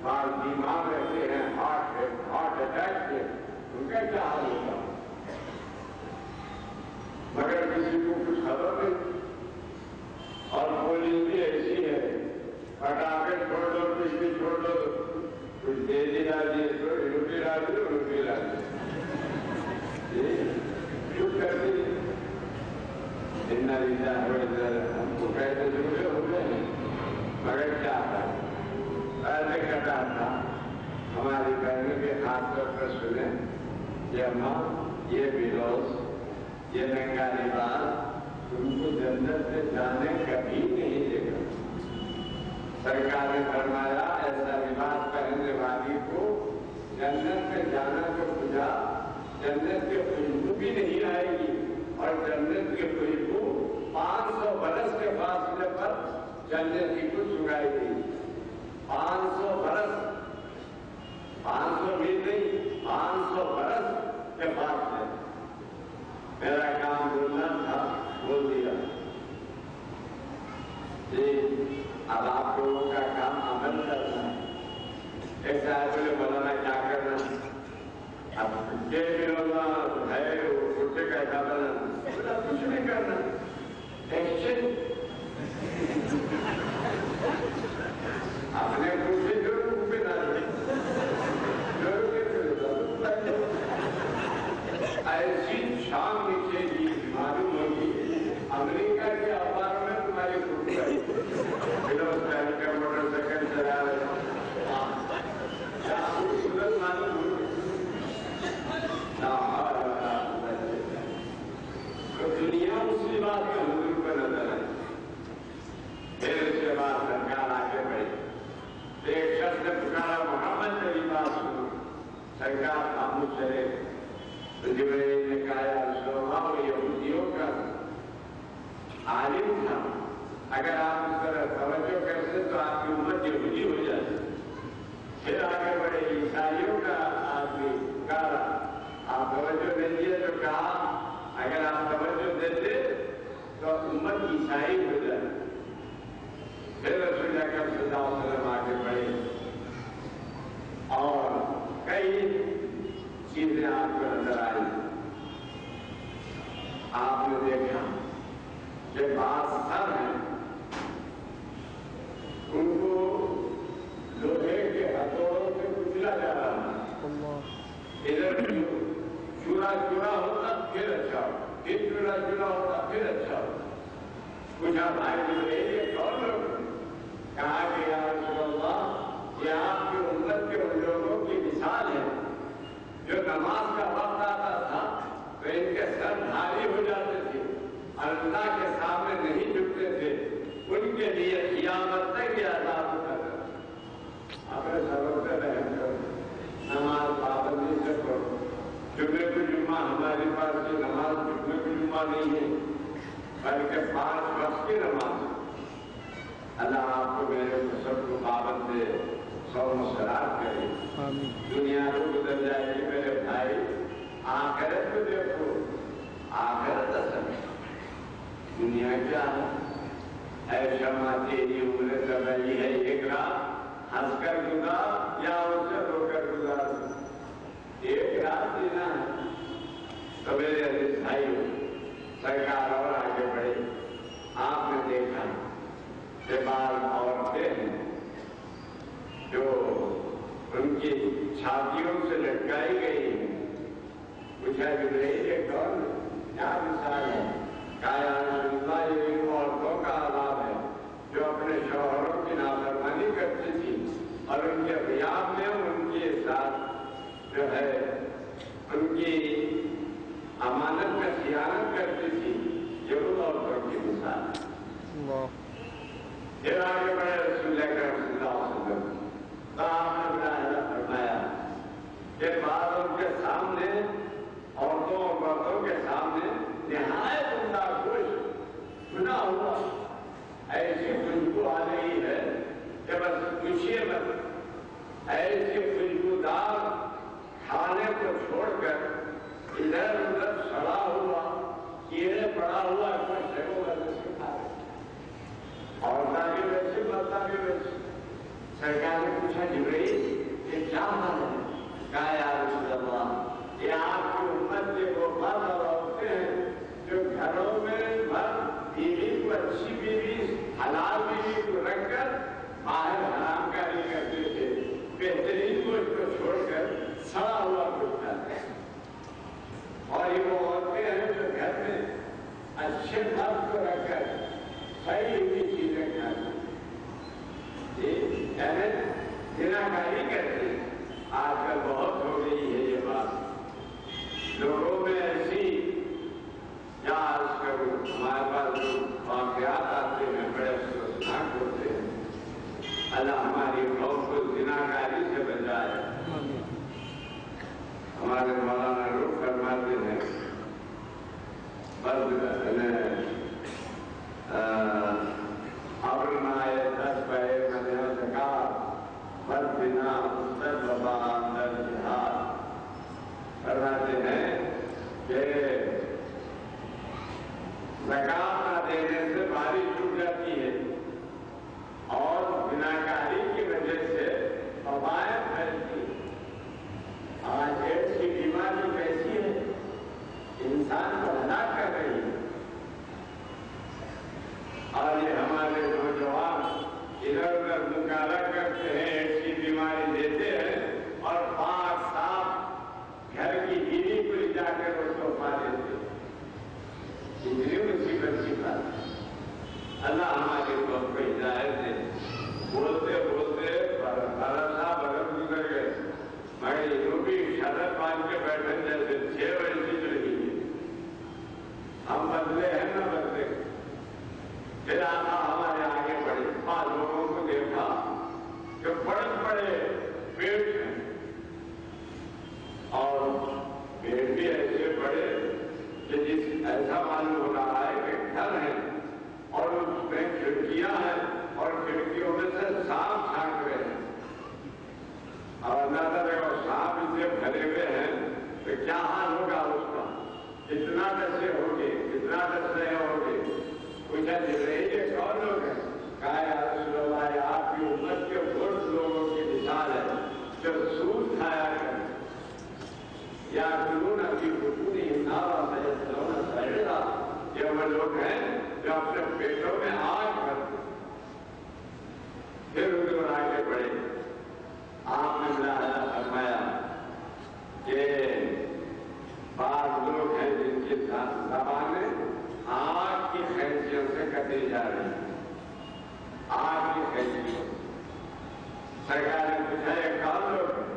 بعض بیمار رہتے ہیں ہارٹ اٹیک سے، ان کا کیا حال ہوتا، مگر کسی کو کچھ خبر نہیں۔ اور پولیس بھی ایسی ہے، پٹاخے چھوڑ دو، بجلی چھوڑ دو، کچھ تیزی راجی روپی راجی روپی راجی چپ کرتی ہم کو کہتے جڑے ہو گئے ہیں، مگر کیا تھا ایسے کٹا تھا۔ ہماری بہنوں کے خاص طور پر سنے کہ اماں یہ بلوز، یہ ننگا لباس تم کو جنت سے جانے کبھی نہیں دے گا۔ سرکار نے فرمایا ایسا لباس پہننے والی کو جنت میں جانا تو خدا جنت کی خوشبو بھی نہیں آئے گی، اور جنت کی خوشبو 500 برس کے فاصلے پر جنت کی کو سنگائی گئی۔ 500 برس، 500 بھی نہیں، 500 برس کے فاصلے۔ میرا کام بولنا تھا، بول دیا جی۔ اب آپ لوگوں کا کام عمل کرنا ہے۔ ایک صاحب بولے مولانا کیا کرنا؟ اب بھی ہونا ہے، کرتے کیسا بنا؟ بولا کچھ نہیں کرنا، ایکشن۔ اپنے کرتے ضرور پہ نہ ایسی شام نیچے گی معلوم ہوگی امریکہ کے اخبار میں تمہاری فوٹو آئی، کا موٹر سائیکل چلا رہے خوبصورت معلوم ہوگی۔ تو دنیا اسی بات کے حضور پر نظر آئی۔ پھر اس کے بعد سرکار آگے بڑھی، ایک شخص نے پکارا محمد میری بات سنو، سرکار خاموش چلے۔ جبریل نے کہا یا رسول اللہ وہ یہودیوں کا عالم تھا، اگر آپ اس طرح توجہ کرتے تو آپ کی امت یہودی ہو جاتی۔ پھر آگے بڑھے عیسائیوں کا آدمی پکارا، آپ توجہ نہیں دیے تو کہا اگر آپ توجہ دیتے تو امت عیسائی ہو جاتی۔ پھر رسول اکرم صلی اللہ علیہ وسلم آگے بڑھے اور کئی چیزیں آپ کو نظر آئی۔ آپ نے دیکھا کہ بعض سر ہیں ان کو لوہے کے ہتھوڑوں سے کچلا جا رہا ہے، ادھر چورا چورا ہوتا پھر اچھا ہوتا، پھر چورا چورا ہوتا پھر اچھا ہوتا۔ پوچھا بھائی جبریل یہ کون لوگ؟ کہا کہ یا رسول اللہ یہ آپ کی امت کے ان لوگوں کی مثال ہے جو نماز کا وقت آتا تھا تو ان کے سر بھاری ہو جاتے تھے، اللہ کے سامنے نہیں جھکتے تھے، ان کے لیے قیامت تک یہ عذاب ہوتا تھا۔ اپنے سبب سے رحم کرو، نماز پابندی سے پڑھو۔ جمعے کو جمعہ ہمارے پاس یہ نماز جمعے کو جمعہ نہیں ہے بلکہ 5 وقت کی نماز۔ اللہ آپ کو میرے سب کو پابند دے، سو مسرات کرے۔ دنیا کو گزر جائے گی میرے بھائی، آخرت کو دیکھو، آخرت اصل دنیا کیا ہے؟ اے شمع تیری عمر طبعی ہے ایک رات، ہنس کر گزار یا اسے رو کر گزار، ایک رات جینا ہے۔ تو میرے عزیز بھائی سرکار اور آگے بڑھے. آپ نے دیکھا کہ بعض عورتیں ہیں جو ان کی چھاتیوں سے لٹکائی گئی ہیں. پوچھا جبرائیل یہ کون کیا مثال ہے؟ کہا یا رسول اللہ یہ ان عورتوں کا عذاب ہے جو اپنے شوہروں کی نافرمانی کرتی تھی اور ان کے غیاب میں ان کے ساتھ جو ہے ان کی امانت میں خیانت کرتی تھی. یہ ان عورتوں کی مثال ہے. پھر آگے بڑھے رسول اکرم صلی اللہ علیہ وسلم. آپ نے فرمایا کہ بعضوں کے سامنے عورتوں اور مردوں کے سامنے نہایت عمدہ گوشت بنا ہوا ایسی خوشبو آ رہی ہے کہ بس پوچھیے مت. ایسی خوشبودار کھانے کو چھوڑ کر ادھر ادھر سڑا ہوا کیڑے پڑا ہوا کوئی جگہوں کا سے کھا رہے. عورتیں بھی ویسی مرتا بھی ویسی. سرکار نے پوچھا جبرائیل یہ کیا حال ہے؟ کہا یا رسول اللہ یہ آپ کی امت کے وہ مرد اور عورتیں ہیں جو گھروں میں مرد بیوی کو اچھی بیوی حلال بیوی کو رکھ کر باہر حرام کاری کرتے تھے. بہترین گوشت کو چھوڑ کر سڑا ہوا گوشت کھاتے ہیں. اور یہ وہ عورتیں ہیں جو گھر میں اچھے مرد کو رکھ کر صحیح ہوئی چیزیں کھاتے ہیں. زناکاری کرتے ہیں. آج کل بہت ہو گئی ہے یہ بات. لوگوں میں ایسی کیا آج کل ہمارے پاس جو واقعات آتے ہیں بڑے افسوسناک ہوتے ہیں. اللہ ہماری قوم کو زناکاری سے بچائے. ہمارے مولانا لوگ فرماتے ہیں اور نائے 10 پہے میں زکات بد بنا مستر بابا اندر جہاد. فرماتے ہیں کہ زکات نہ دینے سے بارش ٹوٹ جاتی ہے اور بناکاری کی وجہ سے وبائیں پھیلتی ہیں. آج ایڈس کی بیماری کیسی ہے؟ انسان کو ہلاک کر رہی ہے. اور یہ ہمارے نوجوان ادھر ادھر مکالہ کرتے ہیں ایڈس کی بیماری دیتے ہیں اور پاک صاف گھر کی بیوی کو لے جا کر وہ تحفہ دیتے ہیں. اتنی مصیبت کی بات. اللہ ہمارے قوم کو ہدایت دے. بولتے بولتے 12 سال برس گزر گئے مگر یہ بھی شادت مان کے بیٹھے جیسے 6 بجے چل رہی ہے. ہم بدلے ہیں نہ بدلے. پھر آقا ہمارے آگے بڑھے. 5 لوگوں کو دیکھا کہ بڑے بڑے پیٹ ہیں اور پیٹ بھی ایسے بڑے کہ جس ایسا معلوم ہو رہا ہے کہ گھر ہے اور اس میں کھڑکیاں ہیں اور کھڑکیوں میں سے سانپ چھانک رہے ہیں. اور اللہ تعالیٰ کو سانپ اتنے بھرے ہوئے ہیں تو کیا حال ہوگا اس کا؟ کتنا ڈسے ہوگے کتنا ڈس رہے ہوگے. پوچھا جبرائیل یہ کون لوگ ہیں؟ کہا یا رسول اللہ آپ کی امت کے بہت لوگوں کی مثال ہے جو سود کھایا کرتے یا جنون ابھی بطونی نارا سیدلون سعیرا. یہ وہ لوگ ہیں جو اپنے پیٹوں میں آگ بھرتے. پھر حضور آگے بڑھے. آپ نے ملاحظہ فرمایا کہ بعض لوگ ہیں جن کی زبانیں آگ کی خینچیوں سے کٹی جا رہی ہیں. آگ کی خینچیوں. سرکار نے پوچھا یہ کون لوگ ہیں؟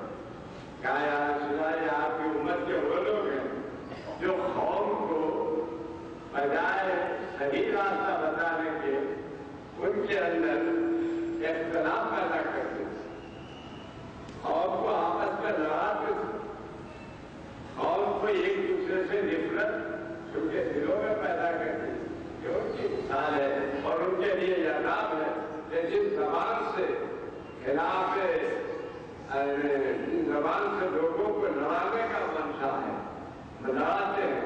کہا یا رسول اللہ یہ آپ کی امت کے وہ لوگ ہیں جو قوم کو بجائے صحیح راستہ بتانے کے ان کے اندر اختلاف پیدا کرتے ہیں. قوم کو آپس میں لڑاتے تھے. قوم کو ایک دوسرے سے نفرت ان کے دلوں میں پیدا کرتے ہیں. یہ ان کی مثال ہے اور ان کے لیے یہ عذاب ہے کہ جس زبان سے خلاف زبان سے لوگوں کو لڑانے کا منشا ہے لڑاتے ہیں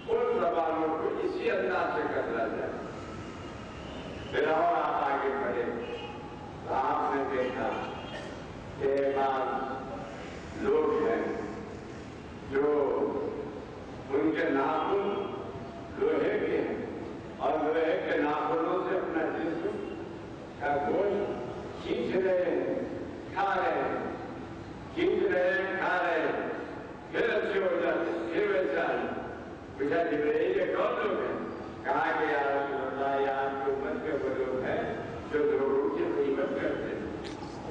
ان زبانوں کو اسی انداز سے کترا جائے. پھر اور آپ آگے بڑھے تو آپ نے دیکھا کہ بعض لوگ ہیں جو ان کے ناخن لوہے ہو جاتے پھر ویسا ہے. پوچھا جبرائیل یہ کون لوگ ہیں؟ کہا کہ یا رسول اللہ یہ آپ کی امت کے وہ لوگ ہیں جو لوگوں کی غیبت کرتے ہیں.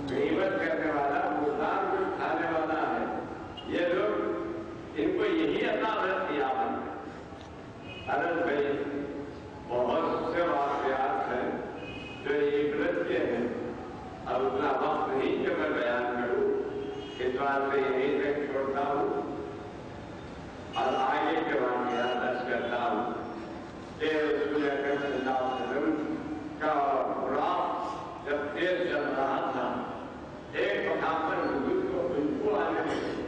غیبت کرنے والا مردار کچھ کھانے والا ہے. یہ لوگ ان کو یہی عطا ہے قیامت. عرض بھائی بہت سے واقعات ہیں جو عبرت کے ہیں. اب اتنا وقت نہیں کہ میں بیان کروں. اس بات سے یہیں تک چھوڑتا ہوں اور آگے کے واقعات درج کرتا ہوں کہ رسول اکرم صلی اللہ علیہ وسلم کا براق جب تیز چل رہا تھا ایک مقام پر حضور کو خوشبو آنے لگی.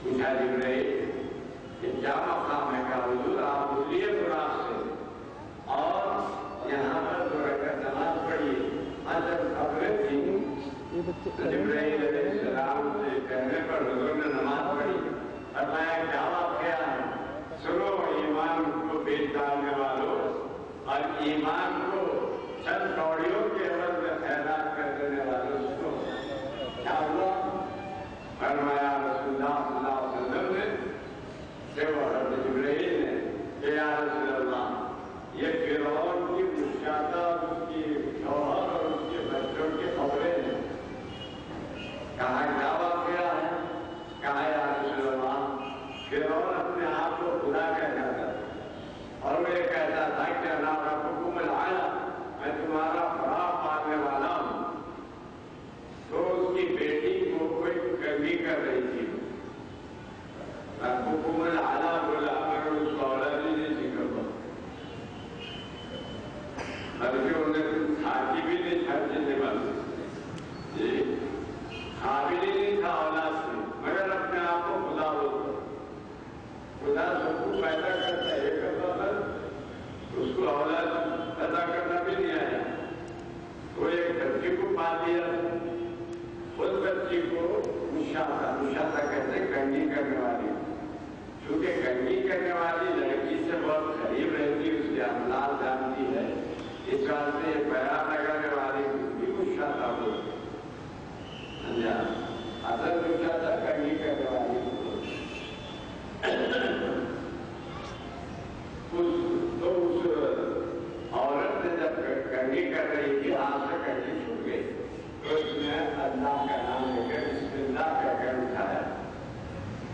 پوچھا جبرائیل کہ کیا مقام ہے؟ کہا حضور آپ بولیے براق سے اور یہاں پر 2 رکعت نماز پڑھیے. جب خبریں تھیں جبرائیل علیہ السلام سے کہنے پر حضور نے نماز پڑھی. فرمایا کیا واقعہ ہے؟ سنو ایمان کو بیچ ڈالنے والوں اور ایمان کو چند کوڑیوں کے عوض میں خیرات کر دینے والوں سنو کیا ہوا. فرمایا رسول اللہ صلی اللہ علیہ وسلم نے سے وہ حضرت جبرائیل نے کہ یا رسول اللہ یہ فرعون کی مشاہدہ اس کی شوہر اور اس کے بچوں کی خبریں ہیں. کہا کیا واقعہ ہے؟ کہا یا رسول اللہ فرعون اپنے آپ کو خدا کہتا تھا اور وہ یہ کہتا تھا کہ انا ربکم الاعلی میں تمہارا بڑا پالنے والا ہوں. تو اس کی بیٹی کو کوئی کمی کر رہی تھی. ربکم الاعلی بولا مگر اس کو اولاد ہی نہیں ذکر ہوا بلکہ انہیں کھاتی بھی نہیں کھاتی جی قابل ہی نہیں تھا اولاد سے مگر اپنے آپ کو خدا بولتا. خدا سب کو پیدا کرتا ہے یہ کرتا تھا اس کو اولاد پیدا کرنا بھی نہیں آیا. تو ایک بچی کو پا دیا. اس بچی کو مشاہدہ کہتے کنگھی کرنے والی. چونکہ کنگھی کرنے والی لڑکی سے بہت قریب رہتی اس کے اخلاق جانتی ہے اس بات سے یہ بیان لگانے والی بھی مشاہدہ ہوتی. اصل مشاہدہ کنگھی کرنے والی تو اس عورت نے جب کنگھی کر رہی تھی ہاتھ سے کنگھی چھوٹ گئی تو اس نے اللہ کا نام لے کر بسم اللہ کہہ کر اٹھایا.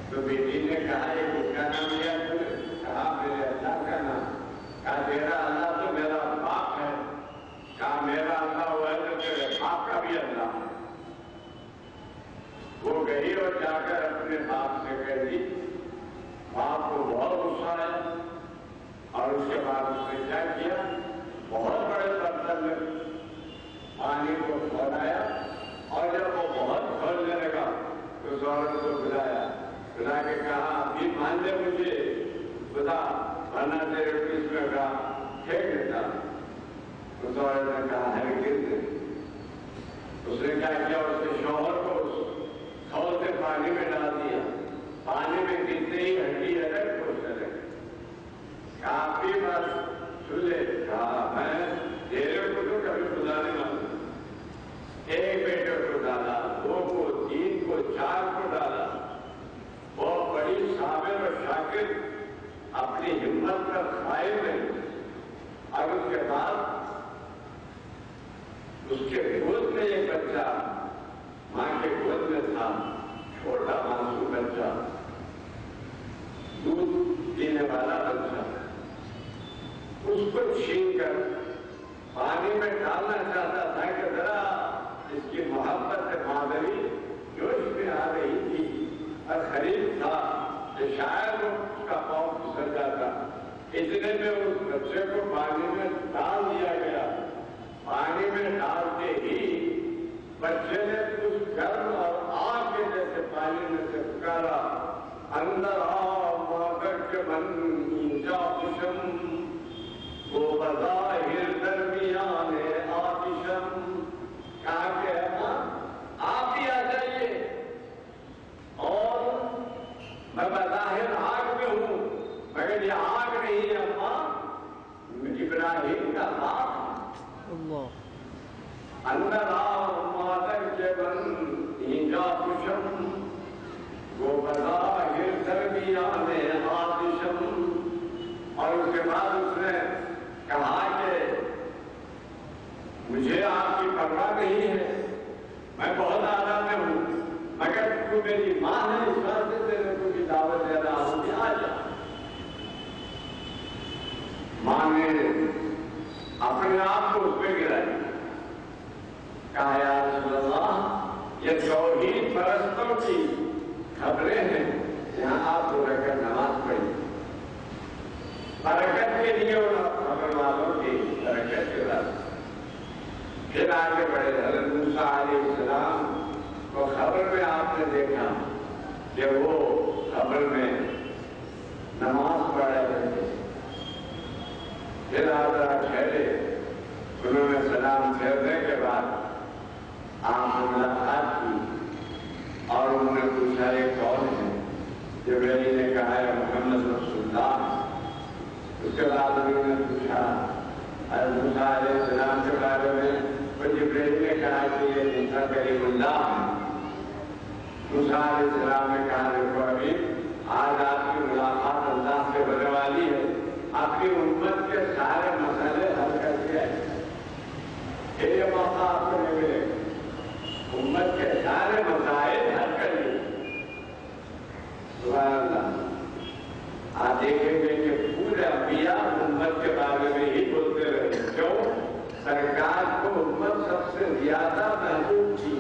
تو بیٹی نے کہا یہ کس کا نام لیا تم نے؟ کہا میرے اللہ کا نام. کہا تیرا اللہ تو میرا باپ ہے. کہا میرا اللہ ہوا ہے تو تیرے باپ کا بھی اللہ ہے. وہ گئی اور جا کر اپنے باپ سے کہہ دی. باپ کو بہت غصہ ہے اور اس کے بعد اس نے کیا کیا بہت بڑے برتن میں پانی کو کھولایا اور جب وہ بہت کھولنے لگا تو اس عورت کو بلایا. بلا کے کہا ابھی مان لے مجھے خدا ورنہ تیرے اس میں کہا پھینک دیتا. اس عورت نے کہا ہرگز نہیں. اس نے کیا کیا اس کے شوہر کو کھولتے پانی میں ڈال دیا. پانی میں گرتے ہی ہڈی الگ ہو چلے. کافی بات سن لے. کہا میں تیرے کو تو کبھی خدا نہیں مانتا. ایک بیٹے کو ڈالا 2 کو 3 کو 4 کو ڈالا. بہت بڑی صابر اور شاکر اپنی ہمت کا قائم ہے. اور اس کے بعد اس کے گود میں ایک بچہ ماں کے گود میں تھا. چھوٹا معصوم بچہ دودھ پینے والا بچہ. اس کو چھین کر پانی میں ڈالنا چاہتا تھا کہ ذرا اس کی محبت مادری جوش میں آ رہی تھی اور قریب تھا کہ شاید اس کا پاؤں پھسل جاتا. اتنے میں اس بچے کو پانی میں ڈال دیا گیا. پانی میں ڈالتے ہی بچے نے کچھ گرم اور آگ کے جیسے پانی میں سے پکارا اندر آگر کے من جا خوشم وہ بظاہر درمیان آتشم. کہا کہ آپ ہی آ جائیے اور میں بظاہر آگ میں ہوں مگر یہ آگ نہیں ہے اماں ابراہیم کا باپ. اندر آگر کے من جا خوشم وہ بظاہر اس کے بعد اس نے کہا کہ مجھے آپ کی پرواہ نہیں ہے، میں بہت اعلیٰ میں ہوں، مگر تو میری ماں ہے، اس بات سے تیرے کو بھی دعوت دے رہا ہوں کہ آ جا۔ ماں نے اپنے آپ کو اس پہ گرائی، کہا یا رسول اللہ یہ توحید پرستوں کی خبریں ہیں، یہاں آپ کو رکھ کر نماز پڑھی، برکت کے لیے اور خبر والوں کی برکت کے بعد پھر آگے بڑھے۔ حضرت موسیٰ علیہ السلام کو خبر میں آپ نے دیکھا کہ وہ خبر میں نماز پڑھ رہے تھے، پھر آپ ذرا ٹھہرے، انہوں نے سلام پھیرنے کے بعد آپ نے ملاقات کی اور انہوں نے پوچھا یہ کون ہے؟ جبرائیل نے کہا ہے محمد رسول اللہ۔ اس کے بعد انہوں نے پوچھا حضرت موسیٰ علیہ السلام کے بارے میں، تو جبرائیل نے کہا کہ یہ موسیٰ کلیم اللہ ہے۔ موسیٰ علیہ السلام نے کہا دیکھو ابھی آج آپ کی ملاقات اللہ سے ہونے والی ہے، آپ کی امت کے سارے مسئلے حل کر کے آئے، یہ موقع آپ کو نہیں ملے گا، امت کے سارے مسائل حل کر لیے۔ سبحان اللہ۔ آپ دیکھیں گے کہ پورے انبیاء امت کے بارے میں ہی بولتے رہے، کیوں؟ سرکار کو امت سب سے زیادہ محبوب تھی،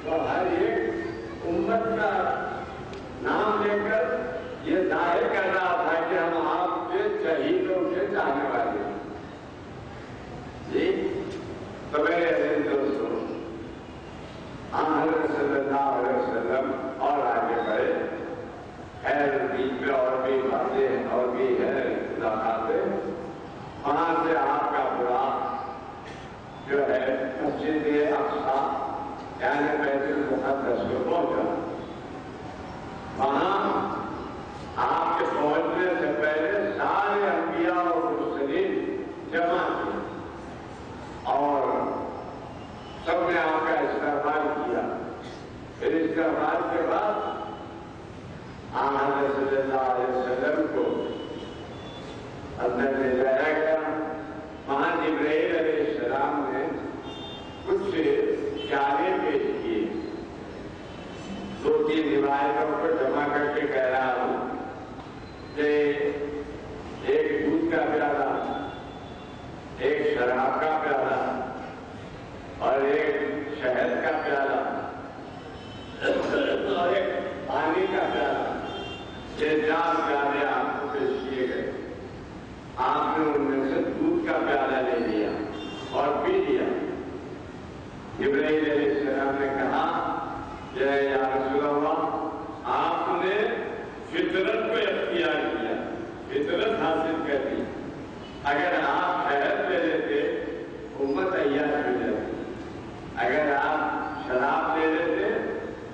تو ہر ایک امت کا نام لے کر یہ ظاہر کر رہا تھا کہ ہم آپ کے شہیدوں کے چاہنے والے ہیں۔ جی تو میرے دوستوں، حضرت صلی اللہ علیہ وسلم اور آگے بڑھے، خیر بیچ میں اور بھی باتیں اور بھی ہے ملاقاتیں، وہاں سے آپ کا براق جو ہے مسجد اقصیٰ یعنی بیت المقدس کو پہنچا۔ وہاں آپ کے پہنچنے سے پہلے سارے انبیاء اور مرسلین جمع تھے اور سب نے آپ کا استقبال کیا۔ پھر استقبال کے بعد حضرت صلی اللہ علیہ وسلم کو اندر لے جایا گیا۔ وہاں جبرائیل علیہ السلام نے کچھ پیارے پیش کیے، دو تین روایتوں کو جمع کر کے کہہ رہا ہوں کہ ایک دودھ کا پیالہ، ایک شراب کا پیالہ اور ایک شہد کا پیالہ اور ایک پانی کا پیالہ، یہ چار پیالے آپ کو پیش کیے گئے۔ آپ نے ان میں سے دودھ کا پیالہ لے لیا اور پی لیا۔ جبرائیل علیہ السلام نے کہا کہ یا رسول اللہ آپ نے فطرت کو اختیار کیا، فطرت حاصل کر دی، اگر آپ شہد لے لیتے امت عیاش ہو جاتی، اگر آپ شراب لے لیتے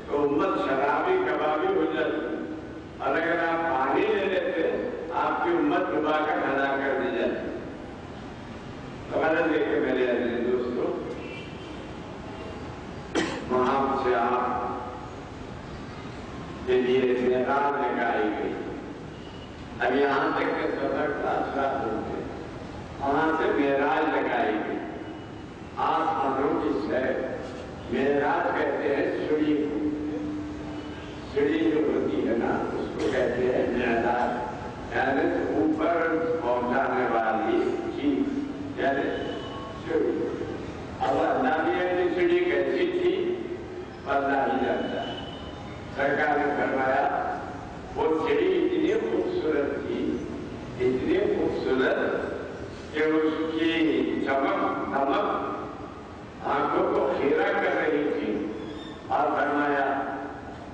تو امت شرابی کبابی ہو جاتی، اور اگر آپ پانی لے لیتے آپ کی امت ڈبا کر ہلاک کر دی جاتی۔ تو غلط دیکھے میرے عزیز دوستوں، وہاں سے آپ کے لیے معراج لگائی گئی۔ اب یہاں تک کے سفر کا اثرات ہوتے، وہاں سے معراج لگائی گئی۔ آسمانوں کی سیر معراج کہتے ہیں، سیڑھی جو ہوتی ہے نا اس کو کہتے ہیں معراج، یعنی اوپر پہنچانے والی چیز یعنی سیڑھی۔ اب اللہ بھی ایسی سیڑھی کیسی تھی اللہ ہی جانتا ہے۔ سرکار نے فرمایا وہ سیڑھی اتنی خوبصورت تھی، اتنی خوبصورت کہ اس کی چمک دمک آنکھوں کو خیرہ کر رہی تھی، اور فرمایا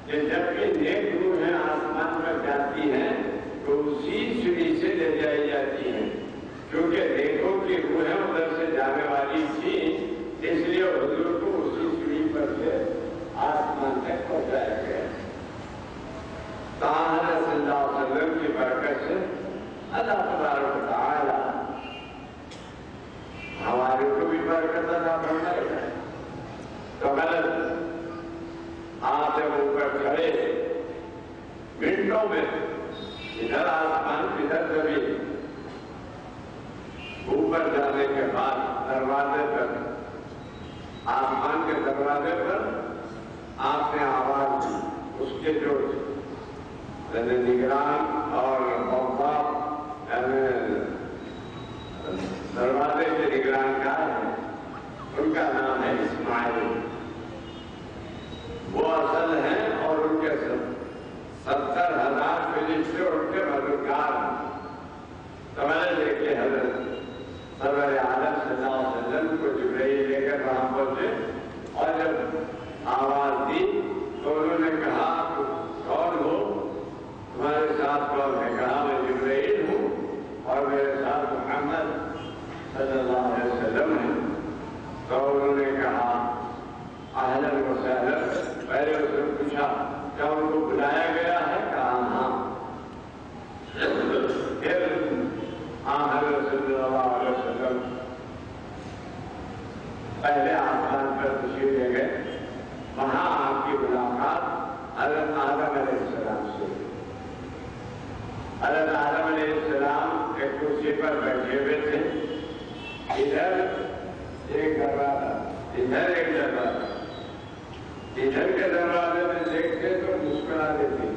کہ جب بھی نیک روحیں آسمان میں جاتی ہیں تو اسی سیڑھی سے لے جائی جاتی ہیں، کیونکہ نیکوں کی روحیں ادھر سے جانے والی تھی، اس لیے حضور کو اسی سیڑھی پر سے آسمان تک پہنچایا گیا۔ حضرت صلی اللہ علیہ وسلم کی برکت سے اللہ تبارک و تعالی ہمارے کو بھی برکت عطا فرمائے۔ تو غلط آپ جب اوپر کھڑے منٹوں میں ادھر آسمان ادھر زمین، دروازے پر، آسمان کے دروازے پر آپ نے آواز دی. اس کے جو نگران اور دروازے کے نگران کار ہیں، ان کا نام ہے اسماعیل. وہ اصل ہیں اور ان کے 70,000 فرشتے ان کے مددگار ہیں. تو میں نے دیکھے حضرت سرور عالم صلی اللہ علیہ وسلم کو جبرائیل لے کر وہاں پہنچے، اور جب آواز دی تو انہوں نے کہا کون ہو، تمہارے ساتھ کون ہے؟ کہا میں جبرائیل ہوں اور میرے ساتھ محمد صلی اللہ علیہ وسلم ہے. تو انہوں نے کہا اہلاً و سہلاً. پہلے اس نے پوچھا کیا ان کو بلایا گیا ہے؟ کہا ہاں. پھر حضرت صلی اللہ علیہ وسلم پہلے آسمان پر تشریف لے گئے. وہاں آپ کی ملاقات حضرت آدم علیہ السلام سے. حضرت آدم علیہ السلام ایک کرسی پر بیٹھے ہوئے تھے. ادھر ایک دروازہ، ادھر ایک دروازہ. ادھر کے دروازے میں دیکھتے تو مسکرا دیتے،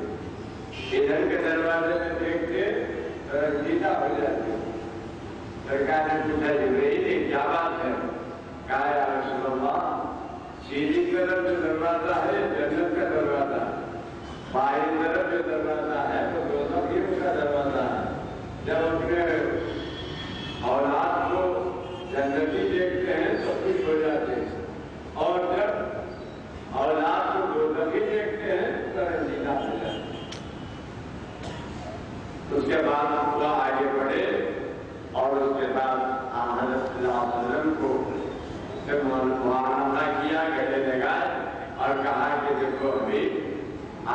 ادھر کے دروازے میں دیکھتے رنجیدہ ہو جاتے. سرکار نے پوچھا جبرائیل یہ کیا بات ہے؟ کہا یا رسول اللہ سیدھی طرف جو دروازہ ہے جنت کا دروازہ، بائیں طرف جو دروازہ ہے تو دوزخ کا دروازہ ہے. جب اپنے اولاد کو جنتی دیکھتے ہیں تو خوش ہو جاتے ہیں، اور جب اولاد کو دوزخی دیکھتے ہیں تو رنجیدہ ہو جاتے ہیں. اس کے بعد وہ آگے بڑھے اور اس کے بعد حضرت صلی اللہ علیہ وسلم کو معاملہ کیا، گلے لگائے اور کہا کہ دیکھو ابھی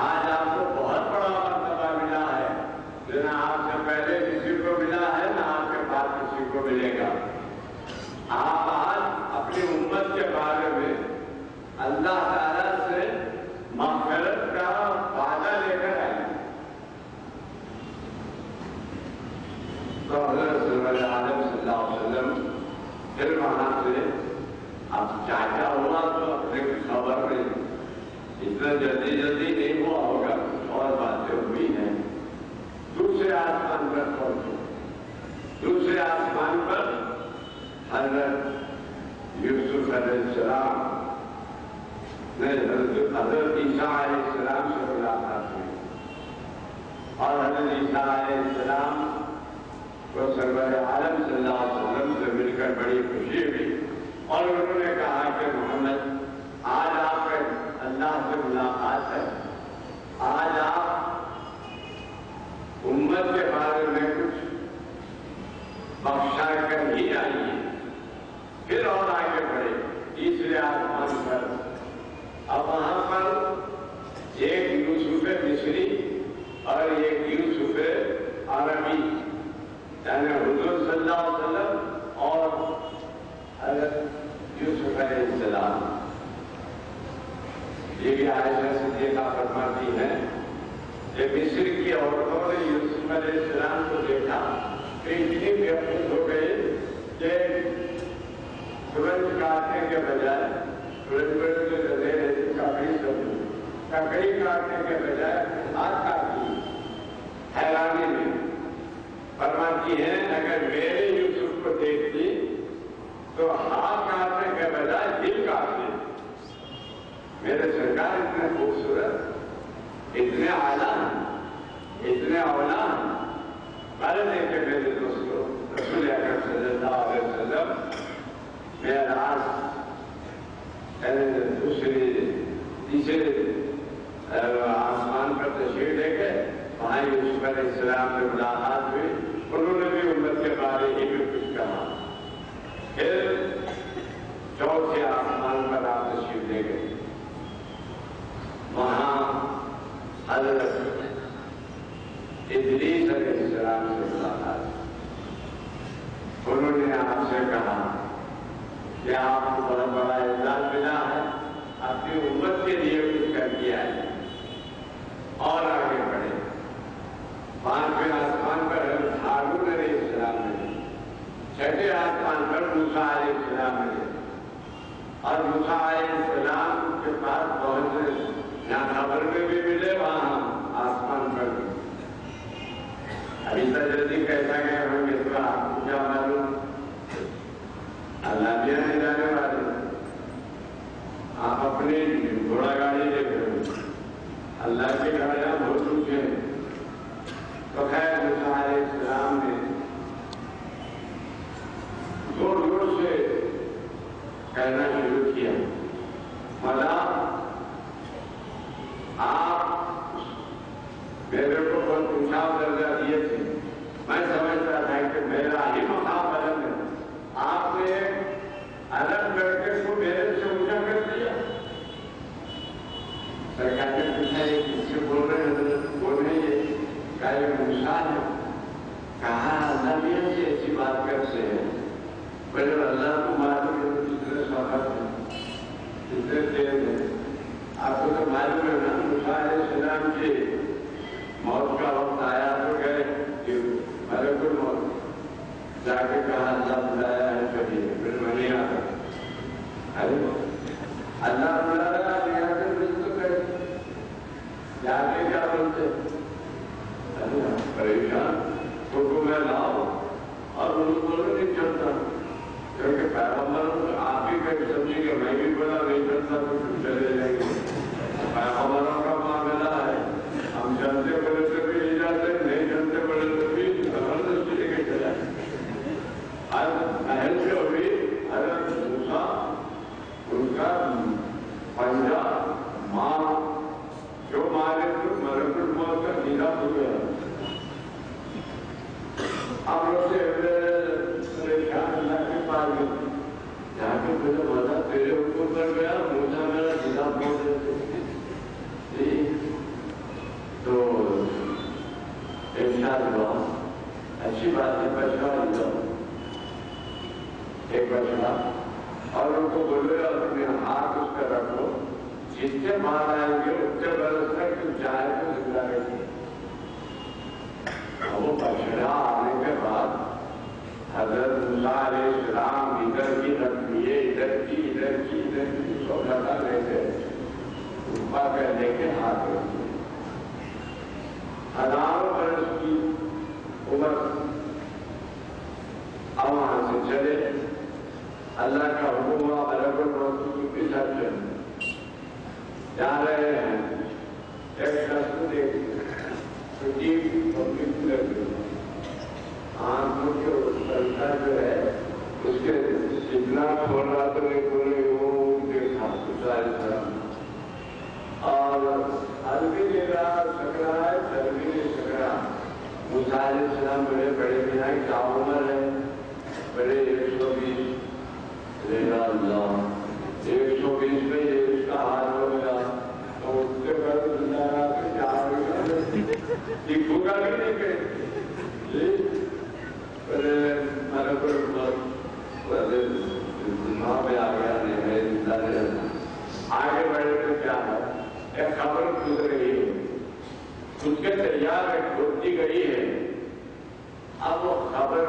آج آپ کو بہت بڑا مرتبہ ملا ہے، نہ آپ سے پہلے کسی کو ملا ہے نہ آپ کے بعد کسی کو ملے گا. آپ آج اپنی امت کے بارے میں اللہ تعالیٰ سے مغفرت کا وعدہ لے کر آئے. تو حضرت سرور عالم صلی اللہ علیہ وسلم پھر وہاں سے اب چاچا ہوا تو اپنے خبر نہیں، اتنا جلدی نہیں ہوا ہوگا، اور باتیں ہوئی ہیں. دوسرے آسمان پر پہنچے. دوسرے آسمان پر حضرت یوسف علیہ السلام نے حضرت عیسیٰ علیہ السلام سے ملاقات ہوئی، اور حضرت عیسیٰ علیہ السلام کو سرور عالم صلی اللہ علیہ وسلم سے مل کر بڑی خوشی ہوئی، اور انہوں نے کہا کہ محمد آج آپ کا اللہ سے ملاقات ہے، آج آپ امت کے بارے میں کچھ بخشا کر ہی آئیے. پھر اور آگے بڑھے تیسرے آسمان پر. اب وہاں پر ایک یوسف مصری اور ایک یوسف عربی، یعنی حضور صلی اللہ علیہ وسلم اور حضرت یوسف علیہ السلام. یہ بھی عائشہ صدیقہ فرماتی ہے کہ مصر کی عورتوں نے یوسف علیہ السلام کو دیکھا کہ اتنی بےخود ہو گئی کہ سورج کاٹنے کے بجائے ککڑی کاٹنے کے بجائے ہاتھ کاٹی. حیرانی میں فرماتی ہے اگر میرے یوسف کو دیکھتی تو ہاتھ کاٹنے کے بجائے دل کاٹتے. میرے سرکار اتنے خوبصورت، اتنے اعلیٰ، اتنے اولا. پہلے دیکھے میرے دوستوں رسول اکرم صلی اللہ علیہ وسلم معراج تیسرے آسمان پر تشریف لے گئے. وہاں یوسف علیہ السلام سے ملاقات ہوئی، انہوں نے بھی امت کے بارے ہی بھی کچھ کہا. پھر چوتھے آسمان پر آپ تشریف لے گئے. وہاں حضرت ادریس علیہ السلام سے ملاقات. انہوں نے آپ سے کہا کہ آپ کو بہت بڑا اعزاز ملا ہے، اپنی امت کے لیے کچھ کر دیا ہے. اور آگے بڑھے. پانچویں آسمان پر حضرت ہارون علیہ السلام نے چھٹے آسمان پر موسیٰ علیہ السلام ملے اور موسیٰ علیہ السلام کے پاس پہنچے، یہاں خبر میں بھی ملے وہاں آسمان پر بھی۔ ابھی تجربی کیسا گئے ہوں گے تو آپ کو کیا معلوم، اللہ بھی نہیں جانے والے۔ آپ اپنی گھوڑا گاڑی دیکھ رہے ہیں، اللہ کی گاڑیاں ہو چکے ہیں۔ تو خیر موسیٰ علیہ السلام نے زور زور سے کہنا شروع کیا، مولا آپ میرے کو بہت اونچا درجہ دیے تھے، میں سمجھتا تھا کہ میرا ہی مقام بلند ہے، آپ نے الگ لڑکے کو میرے سے اونچا کر دیا۔ سرکار نے پوچھا یہ کس سے بول رہے ہیں؟ بول رہے یہ کہا یہ موسیٰ ہے۔ کہا اللہ بھی ہم ایسی بات کرتے ہیں، بڑے اللہ کو معلوم ہے کتنے سخت ہیں، کتنے تیز ہیں۔ آپ کو تو معلوم ہے نا موسیٰ علیہ السلام کی موت کا وقت آیا تو گئے کہ ملک الموت جا کے کہا اللہ بلایا ہے کبھی، پھر میں نہیں آتا۔ اللہ بلا رہا ہے یہاں سے مل تو گئے، جا کے کیا بولتے پریشان کو میں لاؤ اور ان کو نہیں چلتا، کیونکہ پیغمبر آپ ہی کہیں سمجھے کہ میں بھی بولا نہیں چلتا تو پھر چلے جائیں گے۔ پیغمبروں کا معاملہ ہے، ہم چلتے بڑے تو بھی نہیں جاتے، نہیں چلتے بڑے تو بھی زبردستی لے کے چلا۔ محل سے ہوئی حضرت موسیٰ، ان کا پنجہ ماں جو مارے تو ملک الموت کا سیدھا ہو گیا۔ اب لوگ سے پریشان اللہ کے پاس گئے، جہاں کے مجھے مزہ تیرے اوپر کر گیا، موسیٰ میرا سیدھا پہنچ دیتے۔ تو ارشاد ہوا اچھی بات ہے، بچہ لیا ایک بچہ اور ان کو بولے اپنے ہاتھ اس پہ رکھو، جتنے مار آئیں گے اتنے برس تک جائے تو زندہ رہے۔ وہ بچڑا آنے کے بعد حضرت موسیٰ علیہ السلام ادھر کی رکھ لیے، ادھر کی سودا تھا لے کے روپا کر لے کے ہاتھ رکھیے۔ ہزاروں برس کی عمر اب وہاں سے چلے، اللہ کا حکم ہوا ملک الموت کی پیچھا چلے جا رہے ہیں۔ ایک شخص نے آنکھوں کے سلطہ جو ہے اس کے اتنا کھول رہا تو دیکھا موسیٰ علیہ السلام، اور ہل بھی لے رہا سک رہا ہے، چل بھی نہیں سک رہا۔ موسیٰ علیہ السلام بڑے میاں کیا عمر ہے؟ بڑے 120 لے رہا اللہ 120 میں یہ اس کا حال ہو گیا تو اس کے بعد گزارا کہ کیا ہوگا دکھوں گا بھی نہیں کہ ملک الموت وہاں پہ آ گیا نہیں ہے زندہ رہنا۔ آگے بڑھے تو کیا ہے، ایک خبر گزر رہی ہے، اس کے تیار ایک ڈھونڈی گئی ہے۔ اب وہ خبر